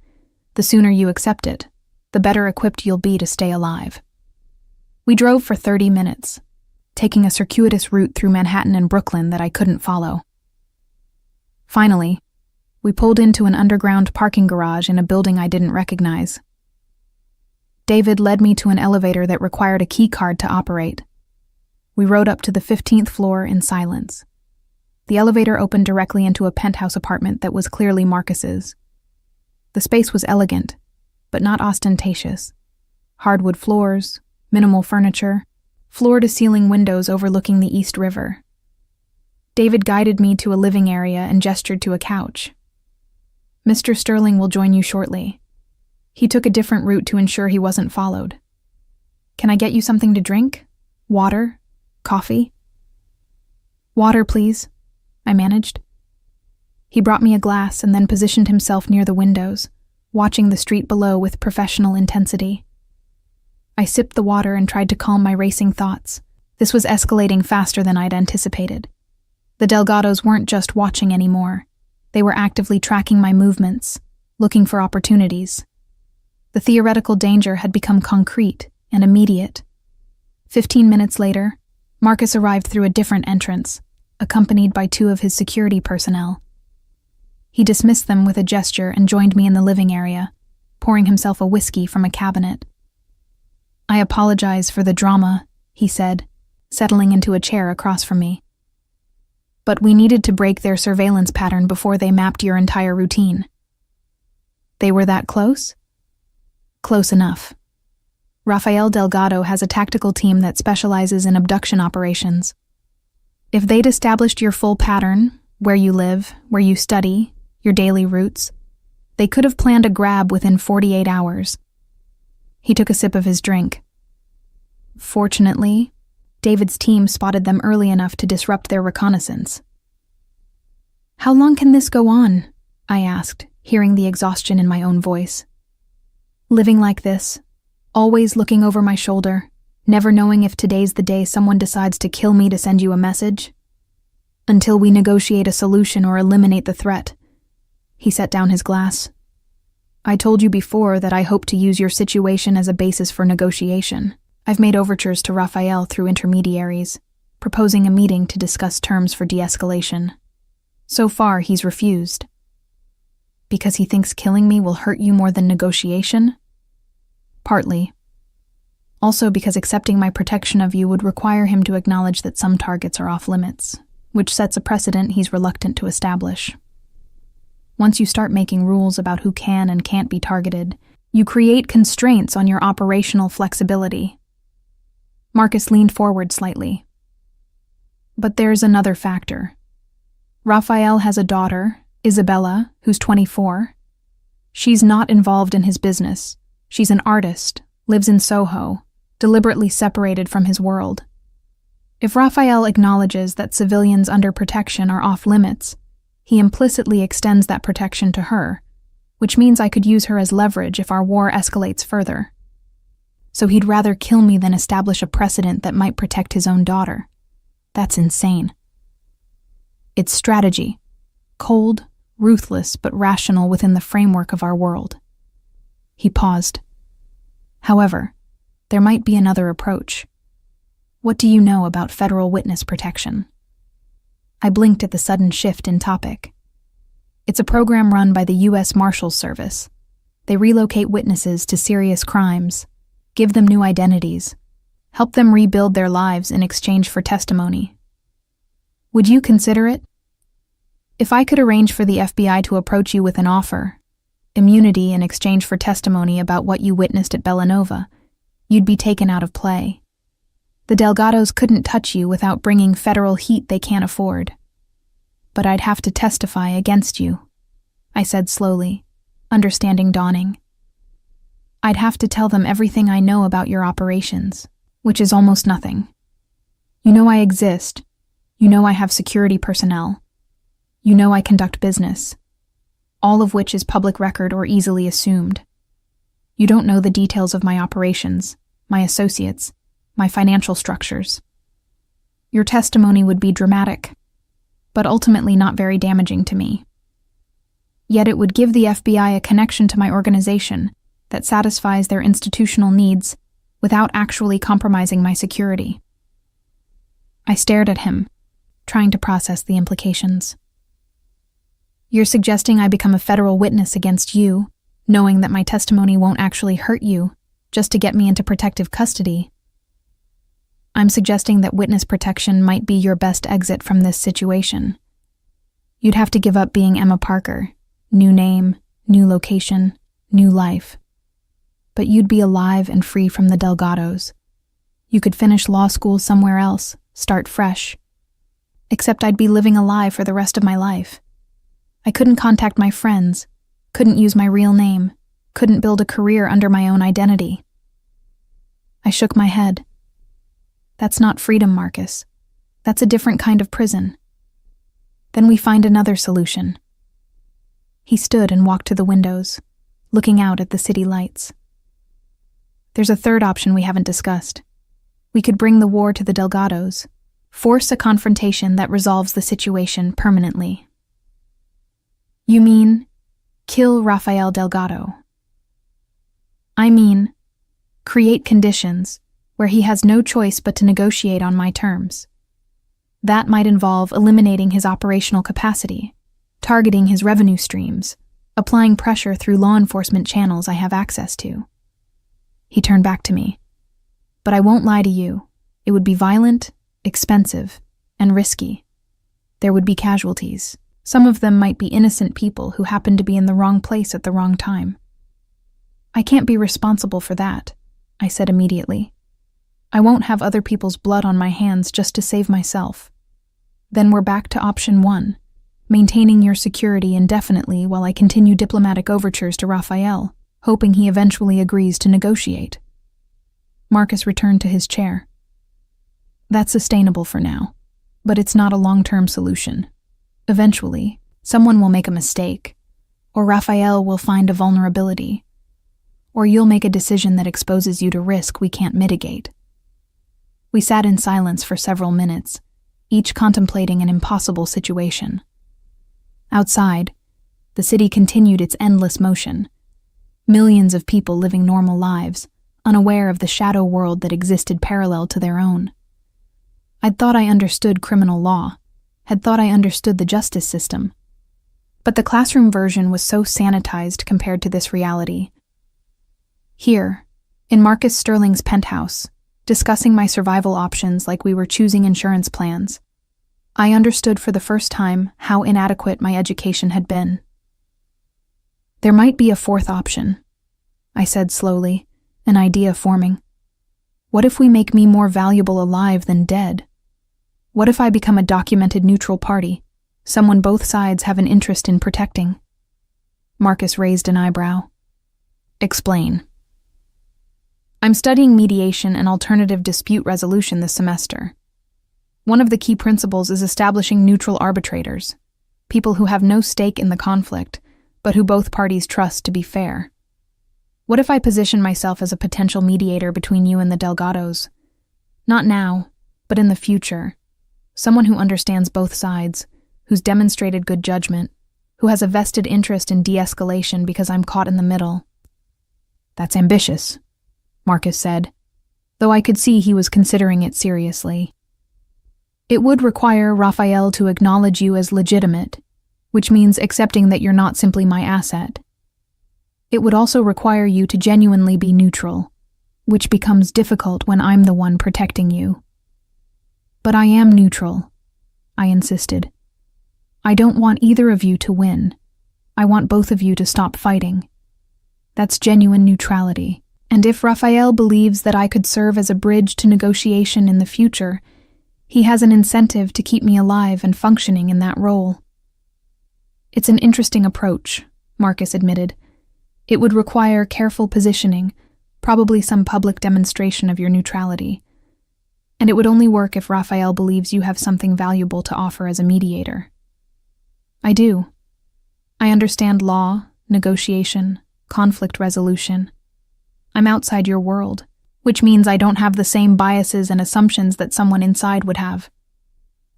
The sooner you accept it, the better equipped you'll be to stay alive." We drove for 30 minutes, taking a circuitous route through Manhattan and Brooklyn that I couldn't follow. Finally, we pulled into an underground parking garage in a building I didn't recognize. David led me to an elevator that required a key card to operate. We rode up to the 15th floor in silence. The elevator opened directly into a penthouse apartment that was clearly Marcus's. The space was elegant, but not ostentatious. Hardwood floors, minimal furniture, floor-to-ceiling windows overlooking the East River. David guided me to a living area and gestured to a couch. "Mr. Sterling will join you shortly." He took a different route to ensure he wasn't followed. "Can I get you something to drink? Water? Coffee?" "Water, please," I managed. He brought me a glass and then positioned himself near the windows, watching the street below with professional intensity. I sipped the water and tried to calm my racing thoughts. This was escalating faster than I'd anticipated. The Delgados weren't just watching anymore. They were actively tracking my movements, looking for opportunities. The theoretical danger had become concrete and immediate. 15 minutes later, Marcus arrived through a different entrance, accompanied by 2 of his security personnel. He dismissed them with a gesture and joined me in the living area, pouring himself a whiskey from a cabinet. "I apologize for the drama," he said, settling into a chair across from me. "But we needed to break their surveillance pattern before they mapped your entire routine." "They were that close?" "Close enough. Rafael Delgado has a tactical team that specializes in abduction operations. If they'd established your full pattern, where you live, where you study, your daily routes, they could have planned a grab within 48 hours. He took a sip of his drink. "Fortunately, David's team spotted them early enough to disrupt their reconnaissance." "How long can this go on?" I asked, hearing the exhaustion in my own voice. "Living like this, always looking over my shoulder, never knowing if today's the day someone decides to kill me to send you a message? Until we negotiate a solution or eliminate the threat." He set down his glass. "I told you before that I hope to use your situation as a basis for negotiation. I've made overtures to Rafael through intermediaries, proposing a meeting to discuss terms for de-escalation. So far, he's refused." "Because he thinks killing me will hurt you more than negotiation?" "Partly. Also because accepting my protection of you would require him to acknowledge that some targets are off limits, which sets a precedent he's reluctant to establish. Once you start making rules about who can and can't be targeted, you create constraints on your operational flexibility." Marcus leaned forward slightly. "But there's another factor. Rafael has a daughter, Isabella, who's 24. She's not involved in his business. She's an artist, lives in Soho, deliberately separated from his world. If Rafael acknowledges that civilians under protection are off limits, he implicitly extends that protection to her, which means I could use her as leverage if our war escalates further. So he'd rather kill me than establish a precedent that might protect his own daughter. That's insane. It's strategy, cold, ruthless, but rational within the framework of our world." He paused. "However, there might be another approach. What do you know about federal witness protection?" I blinked at the sudden shift in topic. "It's a program run by the U.S. Marshals Service. They relocate witnesses to serious crimes, give them new identities, help them rebuild their lives in exchange for testimony. Would you consider it? If I could arrange for the FBI to approach you with an offer, immunity in exchange for testimony about what you witnessed at Bellanova, you'd be taken out of play. The Delgados couldn't touch you without bringing federal heat they can't afford. But I'd have to testify against you," I said slowly, understanding dawning. "I'd have to tell them everything I know about your operations, which is almost nothing. You know I exist. You know I have security personnel. You know I conduct business, all of which is public record or easily assumed. You don't know the details of my operations, my associates, my financial structures. Your testimony would be dramatic, but ultimately not very damaging to me. Yet it would give the FBI a connection to my organization that satisfies their institutional needs without actually compromising my security." I stared at him, trying to process the implications. "You're suggesting I become a federal witness against you, knowing that my testimony won't actually hurt you, just to get me into protective custody?" "I'm suggesting that witness protection might be your best exit from this situation. You'd have to give up being Emma Parker, new name, new location, new life. But you'd be alive and free from the Delgados. You could finish law school somewhere else, start fresh. Except I'd be living a lie for the rest of my life. I couldn't contact my friends, couldn't use my real name, couldn't build a career under my own identity. I shook my head. That's not freedom, Marcus. That's a different kind of prison. Then we find another solution. He stood and walked to the windows, looking out at the city lights. There's a third option we haven't discussed. We could bring the war to the Delgados, force a confrontation that resolves the situation permanently. You mean, kill Rafael Delgado? I mean, create conditions where he has no choice but to negotiate on my terms. That might involve eliminating his operational capacity, targeting his revenue streams, applying pressure through law enforcement channels I have access to. He turned back to me. But I won't lie to you. It would be violent, expensive, and risky. There would be casualties. Some of them might be innocent people who happened to be in the wrong place at the wrong time. I can't be responsible for that, I said immediately. I won't have other people's blood on my hands just to save myself. Then we're back to option 1, maintaining your security indefinitely while I continue diplomatic overtures to Rafael, hoping he eventually agrees to negotiate. Marcus returned to his chair. That's sustainable for now, but it's not a long-term solution. Eventually, someone will make a mistake, or Rafael will find a vulnerability, or you'll make a decision that exposes you to risk we can't mitigate. We sat in silence for several minutes, each contemplating an impossible situation. Outside, the city continued its endless motion. Millions of people living normal lives, unaware of the shadow world that existed parallel to their own. I'd thought I understood criminal law, had thought I understood the justice system. But the classroom version was so sanitized compared to this reality. Here, in Marcus Sterling's penthouse, discussing my survival options like we were choosing insurance plans, I understood for the first time how inadequate my education had been. There might be a fourth option, I said slowly, an idea forming. What if we make me more valuable alive than dead? What if I become a documented neutral party, someone both sides have an interest in protecting? Marcus raised an eyebrow. Explain. I'm studying mediation and alternative dispute resolution this semester. One of the key principles is establishing neutral arbitrators, people who have no stake in the conflict, but who both parties trust to be fair. What if I position myself as a potential mediator between you and the Delgados? Not now, but in the future. Someone who understands both sides, who's demonstrated good judgment, who has a vested interest in de-escalation because I'm caught in the middle. That's ambitious, Marcus said, though I could see he was considering it seriously. It would require Rafael to acknowledge you as legitimate, which means accepting that you're not simply my asset. It would also require you to genuinely be neutral, which becomes difficult when I'm the one protecting you. But I am neutral, I insisted. I don't want either of you to win. I want both of you to stop fighting. That's genuine neutrality. And if Rafael believes that I could serve as a bridge to negotiation in the future, he has an incentive to keep me alive and functioning in that role. It's an interesting approach, Marcus admitted. It would require careful positioning, probably some public demonstration of your neutrality. And it would only work if Rafael believes you have something valuable to offer as a mediator. I do. I understand law, negotiation, conflict resolution. I'm outside your world, which means I don't have the same biases and assumptions that someone inside would have.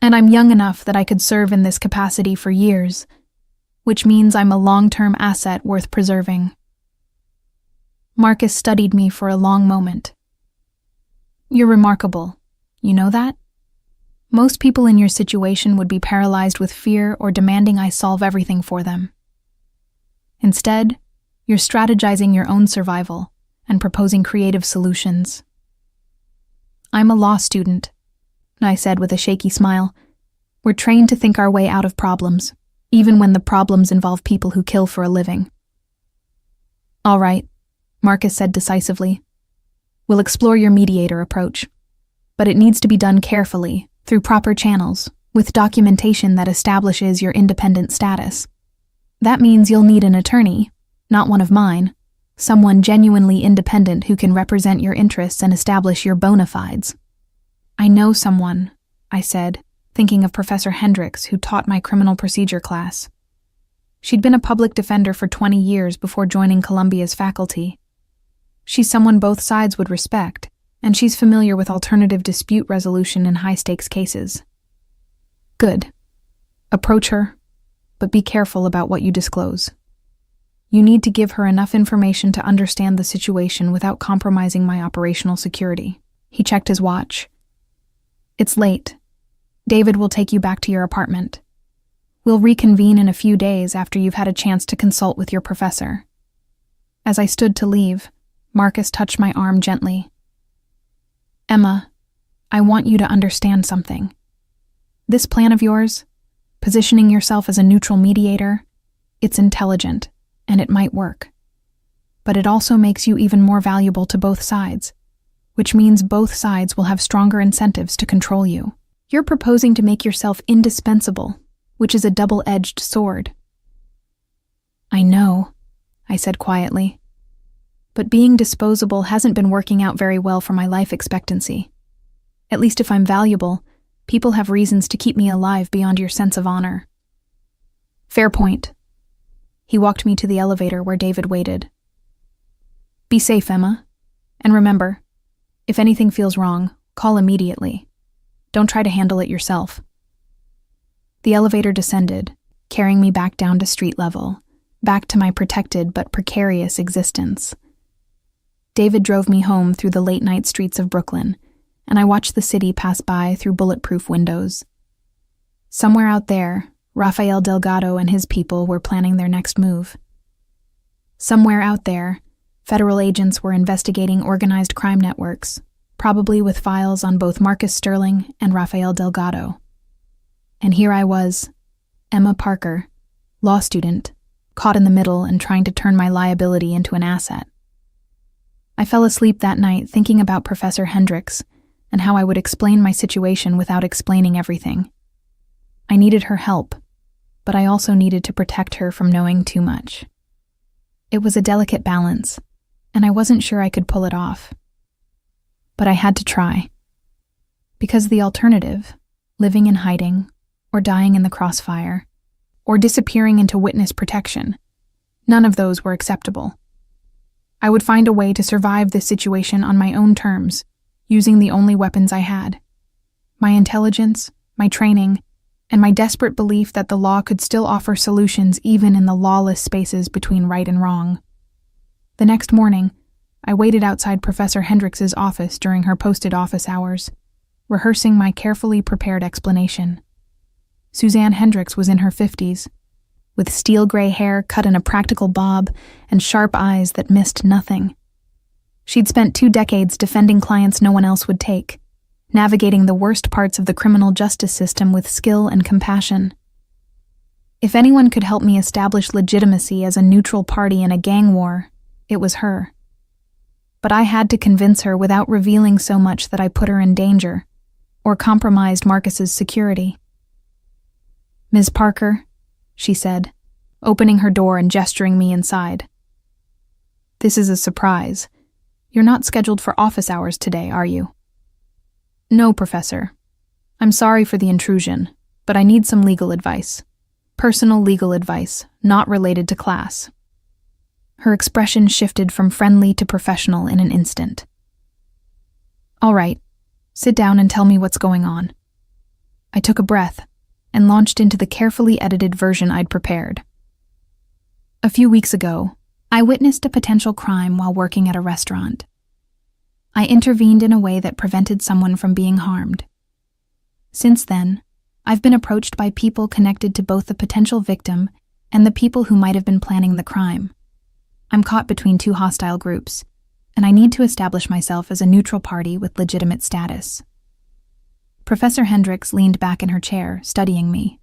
And I'm young enough that I could serve in this capacity for years, which means I'm a long-term asset worth preserving. Marcus studied me for a long moment. You're remarkable. You know that? Most people in your situation would be paralyzed with fear or demanding I solve everything for them. Instead, you're strategizing your own survival and proposing creative solutions. I'm a law student, I said with a shaky smile. We're trained to think our way out of problems, even when the problems involve people who kill for a living. All right, Marcus said decisively. We'll explore your mediator approach. But it needs to be done carefully, through proper channels, with documentation that establishes your independent status. That means you'll need an attorney, not one of mine, someone genuinely independent who can represent your interests and establish your bona fides. I know someone, I said, thinking of Professor Hendricks, who taught my criminal procedure class. She'd been a public defender for 20 years before joining Columbia's faculty. She's someone both sides would respect, and she's familiar with alternative dispute resolution in high-stakes cases. Good. Approach her, but be careful about what you disclose. You need to give her enough information to understand the situation without compromising my operational security. He checked his watch. It's late. David will take you back to your apartment. We'll reconvene in a few days after you've had a chance to consult with your professor. As I stood to leave, Marcus touched my arm gently. Emma, I want you to understand something. This plan of yours, positioning yourself as a neutral mediator, it's intelligent, and it might work. But it also makes you even more valuable to both sides, which means both sides will have stronger incentives to control you. You're proposing to make yourself indispensable, which is a double-edged sword. I know, I said quietly. But being disposable hasn't been working out very well for my life expectancy. At least if I'm valuable, people have reasons to keep me alive beyond your sense of honor. Fair point. He walked me to the elevator where David waited. Be safe, Emma. And remember, if anything feels wrong, call immediately. Don't try to handle it yourself. The elevator descended, carrying me back down to street level, back to my protected but precarious existence. David drove me home through the late-night streets of Brooklyn, and I watched the city pass by through bulletproof windows. Somewhere out there, Rafael Delgado and his people were planning their next move. Somewhere out there, federal agents were investigating organized crime networks, probably with files on both Marcus Sterling and Rafael Delgado. And here I was, Emma Parker, law student, caught in the middle and trying to turn my liability into an asset. I fell asleep that night thinking about Professor Hendricks and how I would explain my situation without explaining everything. I needed her help, but I also needed to protect her from knowing too much. It was a delicate balance, and I wasn't sure I could pull it off. But I had to try. Because the alternative, living in hiding, or dying in the crossfire, or disappearing into witness protection, none of those were acceptable. I would find a way to survive this situation on my own terms, using the only weapons I had: my intelligence, my training, and my desperate belief that the law could still offer solutions even in the lawless spaces between right and wrong. The next morning, I waited outside Professor Hendricks's office during her posted office hours, rehearsing my carefully prepared explanation. Suzanne Hendricks was in her 50s, with steel gray hair cut in a practical bob and sharp eyes that missed nothing. She'd spent 2 decades defending clients no one else would take, navigating the worst parts of the criminal justice system with skill and compassion. If anyone could help me establish legitimacy as a neutral party in a gang war, it was her. But I had to convince her without revealing so much that I put her in danger, or compromised Marcus's security. Ms. Parker, she said, opening her door and gesturing me inside. This is a surprise. You're not scheduled for office hours today, are you? No, Professor. I'm sorry for the intrusion, but I need some legal advice. Personal legal advice, not related to class. Her expression shifted from friendly to professional in an instant. All right, sit down and tell me what's going on. I took a breath and launched into the carefully edited version I'd prepared. A few weeks ago, I witnessed a potential crime while working at a restaurant. I intervened in a way that prevented someone from being harmed. Since then, I've been approached by people connected to both the potential victim and the people who might have been planning the crime. I'm caught between 2 hostile groups, and I need to establish myself as a neutral party with legitimate status. Professor Hendricks leaned back in her chair, studying me.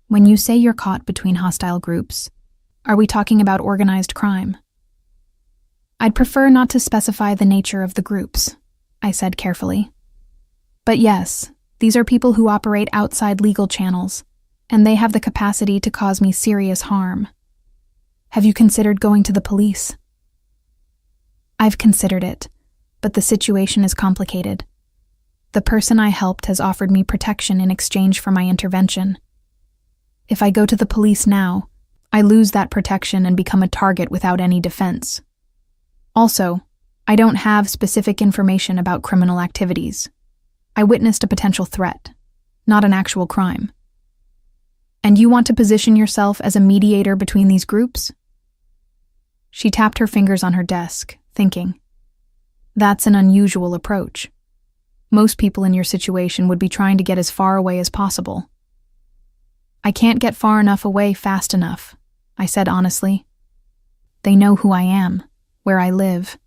When you say you're caught between hostile groups, are we talking about organized crime? I'd prefer not to specify the nature of the groups, I said carefully. But yes, these are people who operate outside legal channels, and they have the capacity to cause me serious harm. Have you considered going to the police? I've considered it, but the situation is complicated. The person I helped has offered me protection in exchange for my intervention. If I go to the police now, I lose that protection and become a target without any defense. Also, I don't have specific information about criminal activities. I witnessed a potential threat, not an actual crime. And you want to position yourself as a mediator between these groups? She tapped her fingers on her desk, thinking, that's an unusual approach. Most people in your situation would be trying to get as far away as possible. I can't get far enough away fast enough, I said honestly. They know who I am, where I live,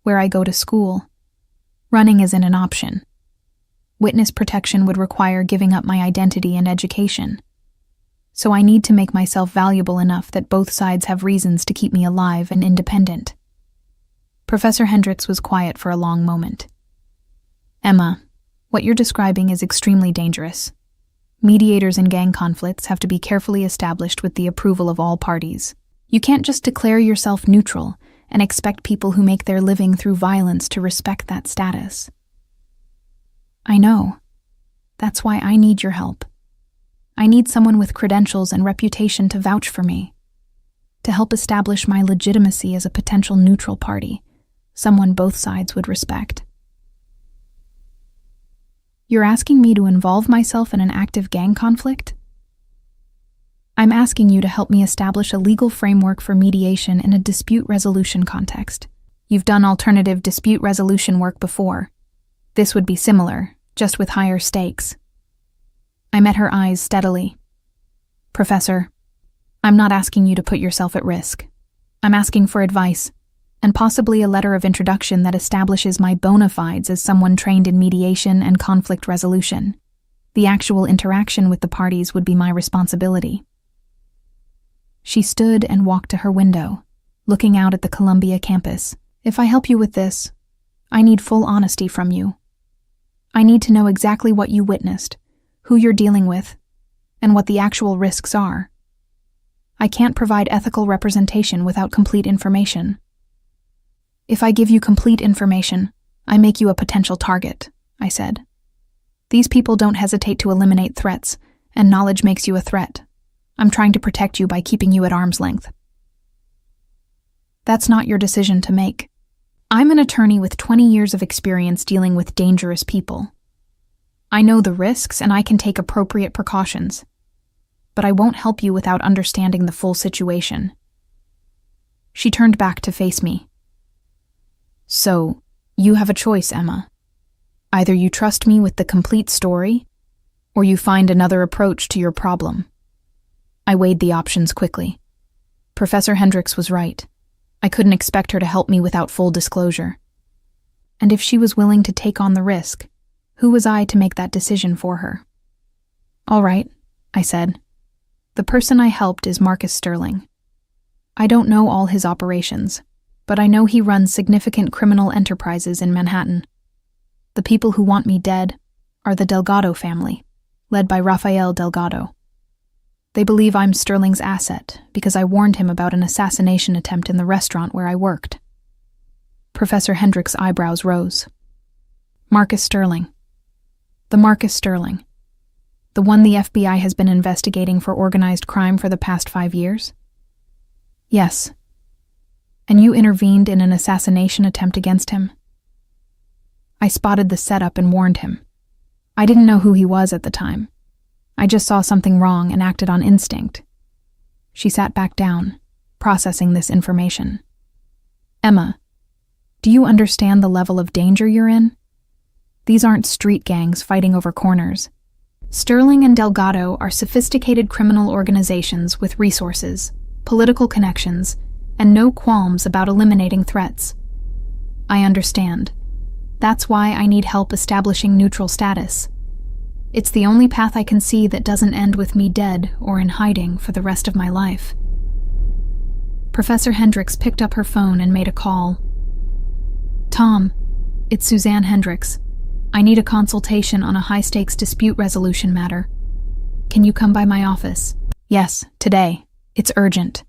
where I go to school. Running isn't an option. Witness protection would require giving up my identity and education. So I need to make myself valuable enough that both sides have reasons to keep me alive and independent. Professor Hendricks was quiet for a long moment. Emma, what you're describing is extremely dangerous. Mediators in gang conflicts have to be carefully established with the approval of all parties. You can't just declare yourself neutral and expect people who make their living through violence to respect that status. I know. That's why I need your help. I need someone with credentials and reputation to vouch for me, to help establish my legitimacy as a potential neutral party, someone both sides would respect. You're asking me to involve myself in an active gang conflict? I'm asking you to help me establish a legal framework for mediation in a dispute resolution context. You've done alternative dispute resolution work before. This would be similar, just with higher stakes. I met her eyes steadily. Professor, I'm not asking you to put yourself at risk. I'm asking for advice, and possibly a letter of introduction that establishes my bona fides as someone trained in mediation and conflict resolution. The actual interaction with the parties would be my responsibility. She stood and walked to her window, looking out at the Columbia campus. If I help you with this, I need full honesty from you. I need to know exactly what you witnessed, who you're dealing with, and what the actual risks are. I can't provide ethical representation without complete information. If I give you complete information, I make you a potential target, I said. These people don't hesitate to eliminate threats, and knowledge makes you a threat. I'm trying to protect you by keeping you at arm's length. That's not your decision to make. I'm an attorney with 20 years of experience dealing with dangerous people. I know the risks and I can take appropriate precautions, but I won't help you without understanding the full situation. She turned back to face me. So, you have a choice, Emma. Either you trust me with the complete story, or you find another approach to your problem. I weighed the options quickly. Professor Hendricks was right. I couldn't expect her to help me without full disclosure. And if she was willing to take on the risk, who was I to make that decision for her? All right, I said. The person I helped is Marcus Sterling. I don't know all his operations, but I know he runs significant criminal enterprises in Manhattan. The people who want me dead are the Delgado family, led by Rafael Delgado. They believe I'm Sterling's asset because I warned him about an assassination attempt in the restaurant where I worked. Professor Hendricks' eyebrows rose. Marcus Sterling. The Marcus Sterling. The one the FBI has been investigating for organized crime for the past 5 years? Yes. And you intervened in an assassination attempt against him? I spotted the setup and warned him. I didn't know who he was at the time. I just saw something wrong and acted on instinct. She sat back down, processing this information. Emma, do you understand the level of danger you're in? These aren't street gangs fighting over corners. Sterling and Delgado are sophisticated criminal organizations with resources, political connections, and no qualms about eliminating threats. I understand. That's why I need help establishing neutral status. It's the only path I can see that doesn't end with me dead or in hiding for the rest of my life. Professor Hendricks picked up her phone and made a call. Tom, it's Suzanne Hendricks. I need a consultation on a high-stakes dispute resolution matter. Can you come by my office? Yes, today. It's urgent.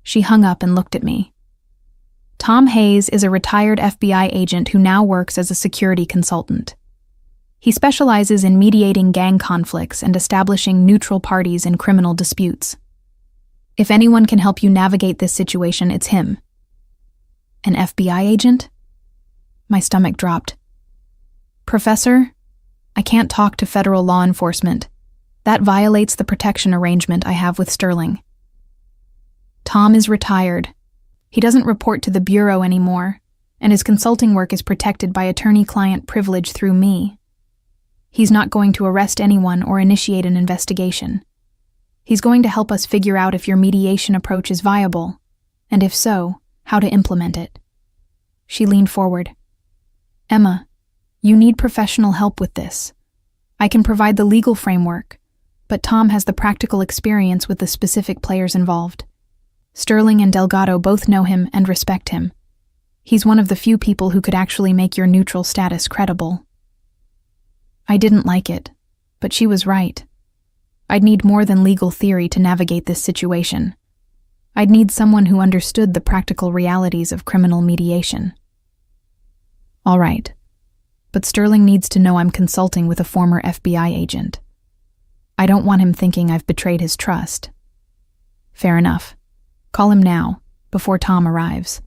She hung up and looked at me. Tom Hayes is a retired FBI agent who now works as a security consultant. He specializes in mediating gang conflicts and establishing neutral parties in criminal disputes. If anyone can help you navigate this situation, it's him. An FBI agent? My stomach dropped. Professor, I can't talk to federal law enforcement. That violates the protection arrangement I have with Sterling. Tom is retired. He doesn't report to the Bureau anymore, and his consulting work is protected by attorney-client privilege through me. He's not going to arrest anyone or initiate an investigation. He's going to help us figure out if your mediation approach is viable, and if so, how to implement it. She leaned forward. Emma, you need professional help with this. I can provide the legal framework, but Tom has the practical experience with the specific players involved. Sterling and Delgado both know him and respect him. He's one of the few people who could actually make your neutral status credible. I didn't like it, but she was right. I'd need more than legal theory to navigate this situation. I'd need someone who understood the practical realities of criminal mediation. All right, but Sterling needs to know I'm consulting with a former FBI agent. I don't want him thinking I've betrayed his trust. Fair enough. Call him now, before Tom arrives.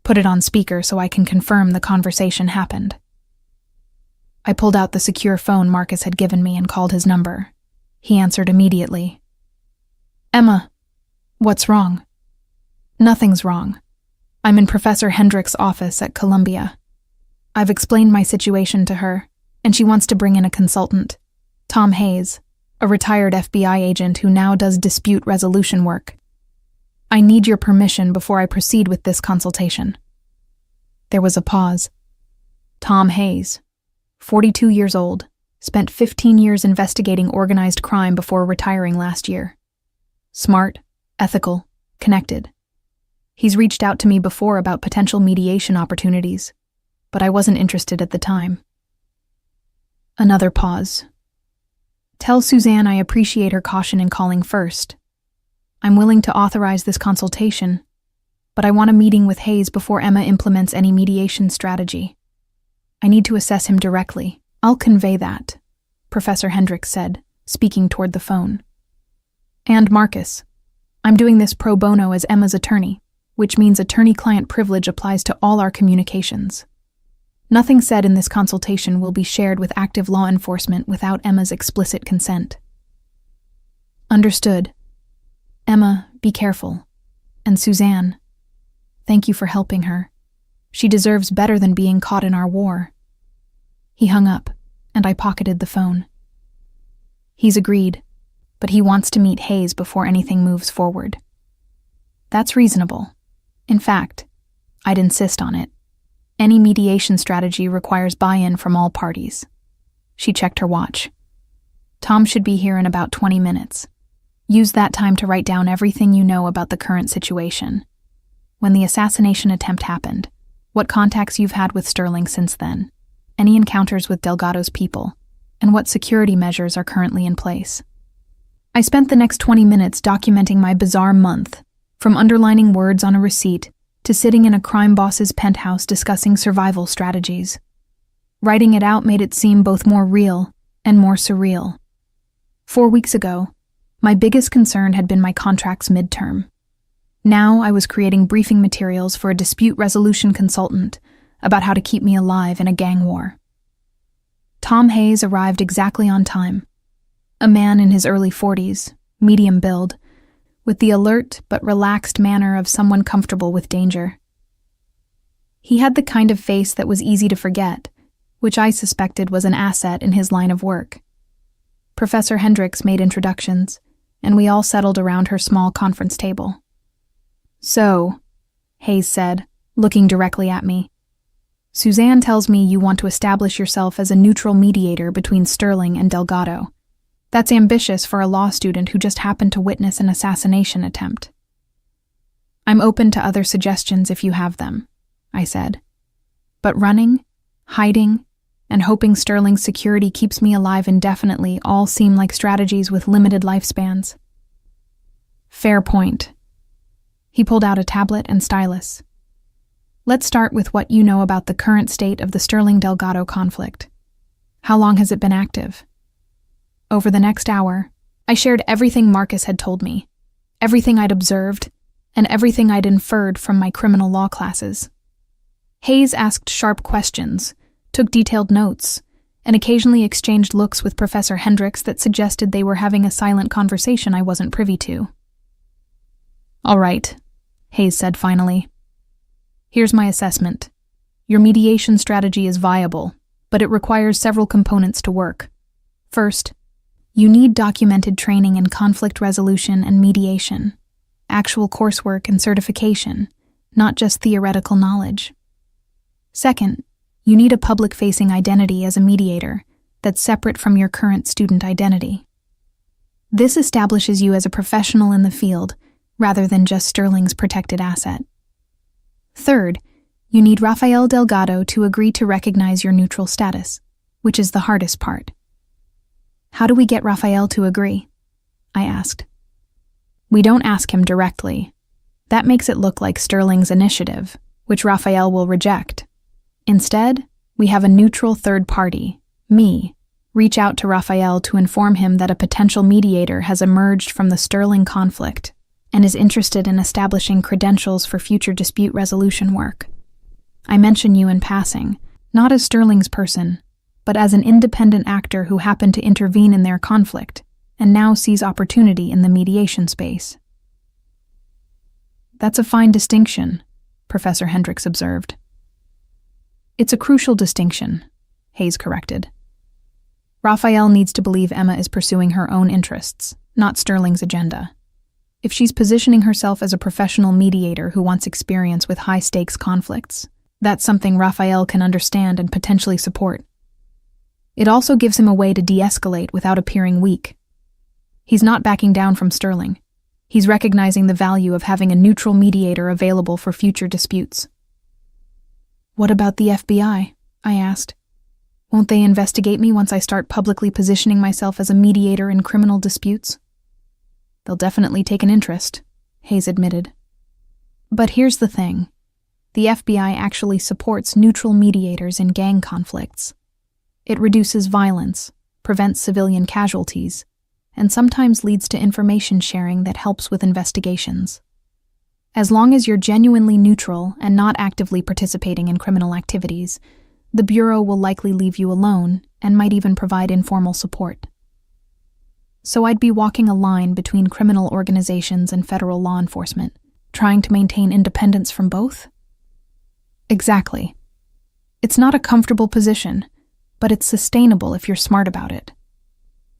Put it on speaker so I can confirm the conversation happened. I pulled out the secure phone Marcus had given me and called his number. He answered immediately. Emma, what's wrong? Nothing's wrong. I'm in Professor Hendrick's office at Columbia. I've explained my situation to her, and she wants to bring in a consultant, Tom Hayes, a retired FBI agent who now does dispute resolution work. I need your permission before I proceed with this consultation. There was a pause. Tom Hayes, 42 years old, spent 15 years investigating organized crime before retiring last year. Smart, ethical, connected. He's reached out to me before about potential mediation opportunities, but I wasn't interested at the time. Another pause. Tell Suzanne I appreciate her caution in calling first. I'm willing to authorize this consultation, but I want a meeting with Hayes before Emma implements any mediation strategy. I need to assess him directly. I'll convey that, Professor Hendrick said, speaking toward the phone. And Marcus, I'm doing this pro bono as Emma's attorney, which means attorney-client privilege applies to all our communications. Nothing said in this consultation will be shared with active law enforcement without Emma's explicit consent. Understood. Emma, be careful. And Suzanne, thank you for helping her. She deserves better than being caught in our war. He hung up, and I pocketed the phone. He's agreed, but he wants to meet Hayes before anything moves forward. That's reasonable. In fact, I'd insist on it. Any mediation strategy requires buy-in from all parties. She checked her watch. Tom should be here in about 20 minutes. Use that time to write down everything you know about the current situation. When the assassination attempt happened, what contacts you've had with Sterling since then, any encounters with Delgado's people, and what security measures are currently in place. I spent the next 20 minutes documenting my bizarre month, from underlining words on a receipt to sitting in a crime boss's penthouse discussing survival strategies. Writing it out made it seem both more real and more surreal. 4 weeks ago, my biggest concern had been my contract's midterm. Now I was creating briefing materials for a dispute resolution consultant about how to keep me alive in a gang war. Tom Hayes arrived exactly on time. A man in his early 40s, medium build, with the alert but relaxed manner of someone comfortable with danger. He had the kind of face that was easy to forget, which I suspected was an asset in his line of work. Professor Hendricks made introductions, and we all settled around her small conference table. So, Hayes said, looking directly at me, Suzanne tells me you want to establish yourself as a neutral mediator between Sterling and Delgado. That's ambitious for a law student who just happened to witness an assassination attempt. I'm open to other suggestions if you have them, I said. But running, hiding, and hoping Sterling's security keeps me alive indefinitely all seem like strategies with limited lifespans. Fair point. He pulled out a tablet and stylus. Let's start with what you know about the current state of the Sterling-Delgado conflict. How long has it been active? Over the next hour, I shared everything Marcus had told me, everything I'd observed, and everything I'd inferred from my criminal law classes. Hayes asked sharp questions, took detailed notes, and occasionally exchanged looks with Professor Hendricks that suggested they were having a silent conversation I wasn't privy to. All right, Hayes said finally. Here's my assessment. Your mediation strategy is viable, but it requires several components to work. First, you need documented training in conflict resolution and mediation, actual coursework and certification, not just theoretical knowledge. Second, you need a public-facing identity as a mediator that's separate from your current student identity. This establishes you as a professional in the field rather than just Sterling's protected asset. Third, you need Rafael Delgado to agree to recognize your neutral status, which is the hardest part. How do we get Rafael to agree? I asked. We don't ask him directly. That makes it look like Sterling's initiative, which Rafael will reject. Instead, we have a neutral third party, me, reach out to Rafael to inform him that a potential mediator has emerged from the Sterling conflict and is interested in establishing credentials for future dispute resolution work. I mention you in passing, not as Sterling's person, but as an independent actor who happened to intervene in their conflict and now sees opportunity in the mediation space. That's a fine distinction, Professor Hendricks observed. It's a crucial distinction, Hayes corrected. Rafael needs to believe Emma is pursuing her own interests, not Sterling's agenda. If she's positioning herself as a professional mediator who wants experience with high-stakes conflicts, that's something Rafael can understand and potentially support. It also gives him a way to de-escalate without appearing weak. He's not backing down from Sterling. He's recognizing the value of having a neutral mediator available for future disputes. What about the FBI? I asked. Won't they investigate me once I start publicly positioning myself as a mediator in criminal disputes? They'll definitely take an interest, Hayes admitted. But here's the thing. The FBI actually supports neutral mediators in gang conflicts. It reduces violence, prevents civilian casualties, and sometimes leads to information sharing that helps with investigations. As long as you're genuinely neutral and not actively participating in criminal activities, the Bureau will likely leave you alone and might even provide informal support. So I'd be walking a line between criminal organizations and federal law enforcement, trying to maintain independence from both? Exactly. It's not a comfortable position, but it's sustainable if you're smart about it.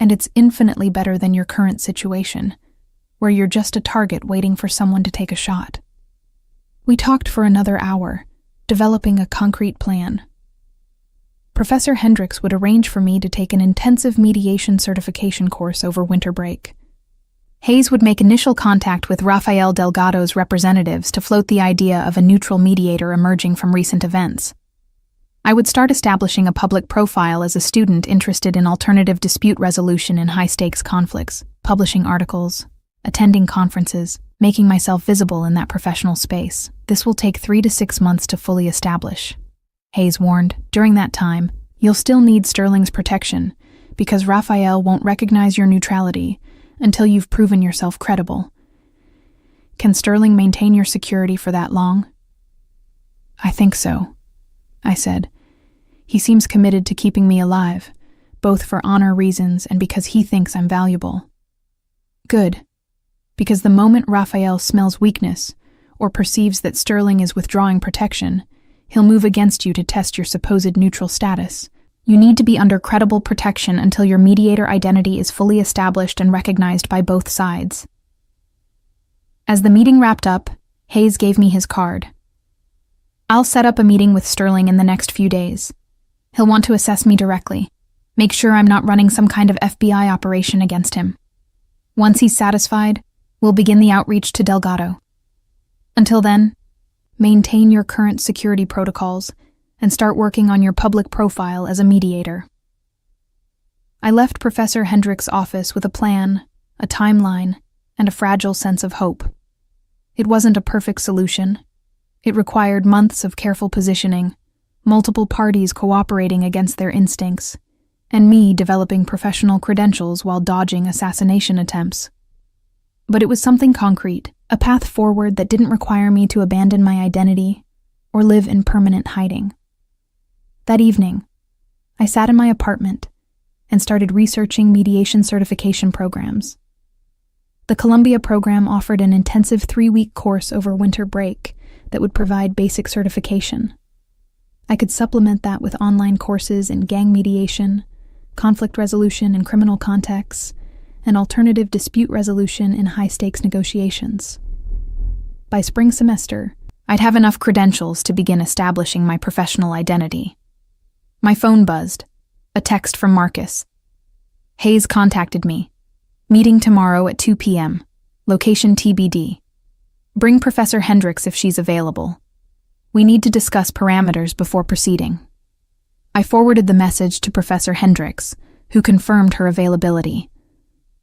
And it's infinitely better than your current situation, where you're just a target waiting for someone to take a shot. We talked for another hour, developing a concrete plan. Professor Hendricks would arrange for me to take an intensive mediation certification course over winter break. Hayes would make initial contact with Rafael Delgado's representatives to float the idea of a neutral mediator emerging from recent events. I would start establishing a public profile as a student interested in alternative dispute resolution in high-stakes conflicts, publishing articles, attending conferences, making myself visible in that professional space. This will take 3 to 6 months to fully establish. Hayes warned, during that time, you'll still need Sterling's protection, because Rafael won't recognize your neutrality until you've proven yourself credible. Can Sterling maintain your security for that long? I think so, I said. He seems committed to keeping me alive, both for honor reasons and because he thinks I'm valuable. Good, because the moment Rafael smells weakness or perceives that Sterling is withdrawing protection, he'll move against you to test your supposed neutral status. You need to be under credible protection until your mediator identity is fully established and recognized by both sides. As the meeting wrapped up, Hayes gave me his card. I'll set up a meeting with Sterling in the next few days. He'll want to assess me directly, make sure I'm not running some kind of FBI operation against him. Once he's satisfied, we'll begin the outreach to Delgado. Until then, maintain your current security protocols and start working on your public profile as a mediator. I left Professor Hendricks' office with a plan, a timeline, and a fragile sense of hope. It wasn't a perfect solution. It required months of careful positioning, multiple parties cooperating against their instincts, and me developing professional credentials while dodging assassination attempts. But it was something concrete, a path forward that didn't require me to abandon my identity or live in permanent hiding. That evening, I sat in my apartment and started researching mediation certification programs. The Columbia program offered an intensive 3-week course over winter break that would provide basic certification. I could supplement that with online courses in gang mediation, conflict resolution in criminal contexts, and alternative dispute resolution in high-stakes negotiations. By spring semester, I'd have enough credentials to begin establishing my professional identity. My phone buzzed. A text from Marcus. Hayes contacted me. Meeting tomorrow at 2 p.m. Location TBD. Bring Professor Hendricks if she's available. We need to discuss parameters before proceeding. I forwarded the message to Professor Hendricks, who confirmed her availability.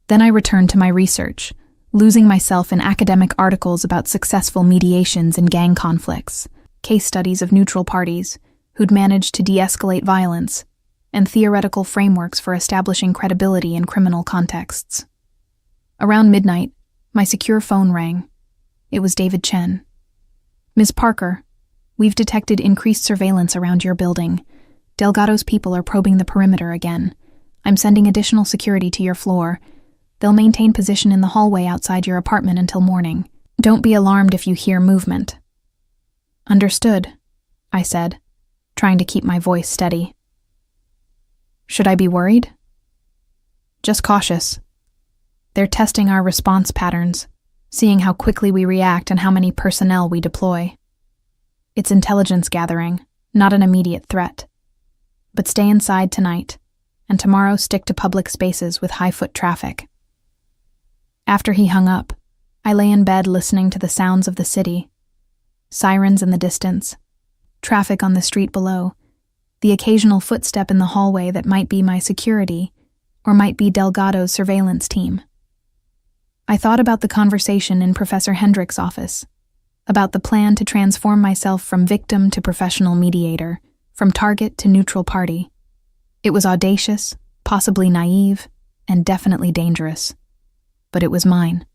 Then I returned to my research, losing myself in academic articles about successful mediations in gang conflicts, case studies of neutral parties who'd managed to de-escalate violence, and theoretical frameworks for establishing credibility in criminal contexts. Around midnight, my secure phone rang. It was David Chen. Ms. Parker, we've detected increased surveillance around your building. Delgado's people are probing the perimeter again. I'm sending additional security to your floor. They'll maintain position in the hallway outside your apartment until morning. Don't be alarmed if you hear movement. Understood, I said, trying to keep my voice steady. Should I be worried? Just cautious. They're testing our response patterns, seeing how quickly we react and how many personnel we deploy. It's intelligence gathering, not an immediate threat. But stay inside tonight, and tomorrow stick to public spaces with high foot traffic. After he hung up, I lay in bed listening to the sounds of the city. Sirens in the distance, traffic on the street below, the occasional footstep in the hallway that might be my security or might be Delgado's surveillance team. I thought about the conversation in Professor Hendricks' office, about the plan to transform myself from victim to professional mediator, from target to neutral party. It was audacious, possibly naive, and definitely dangerous. But it was mine.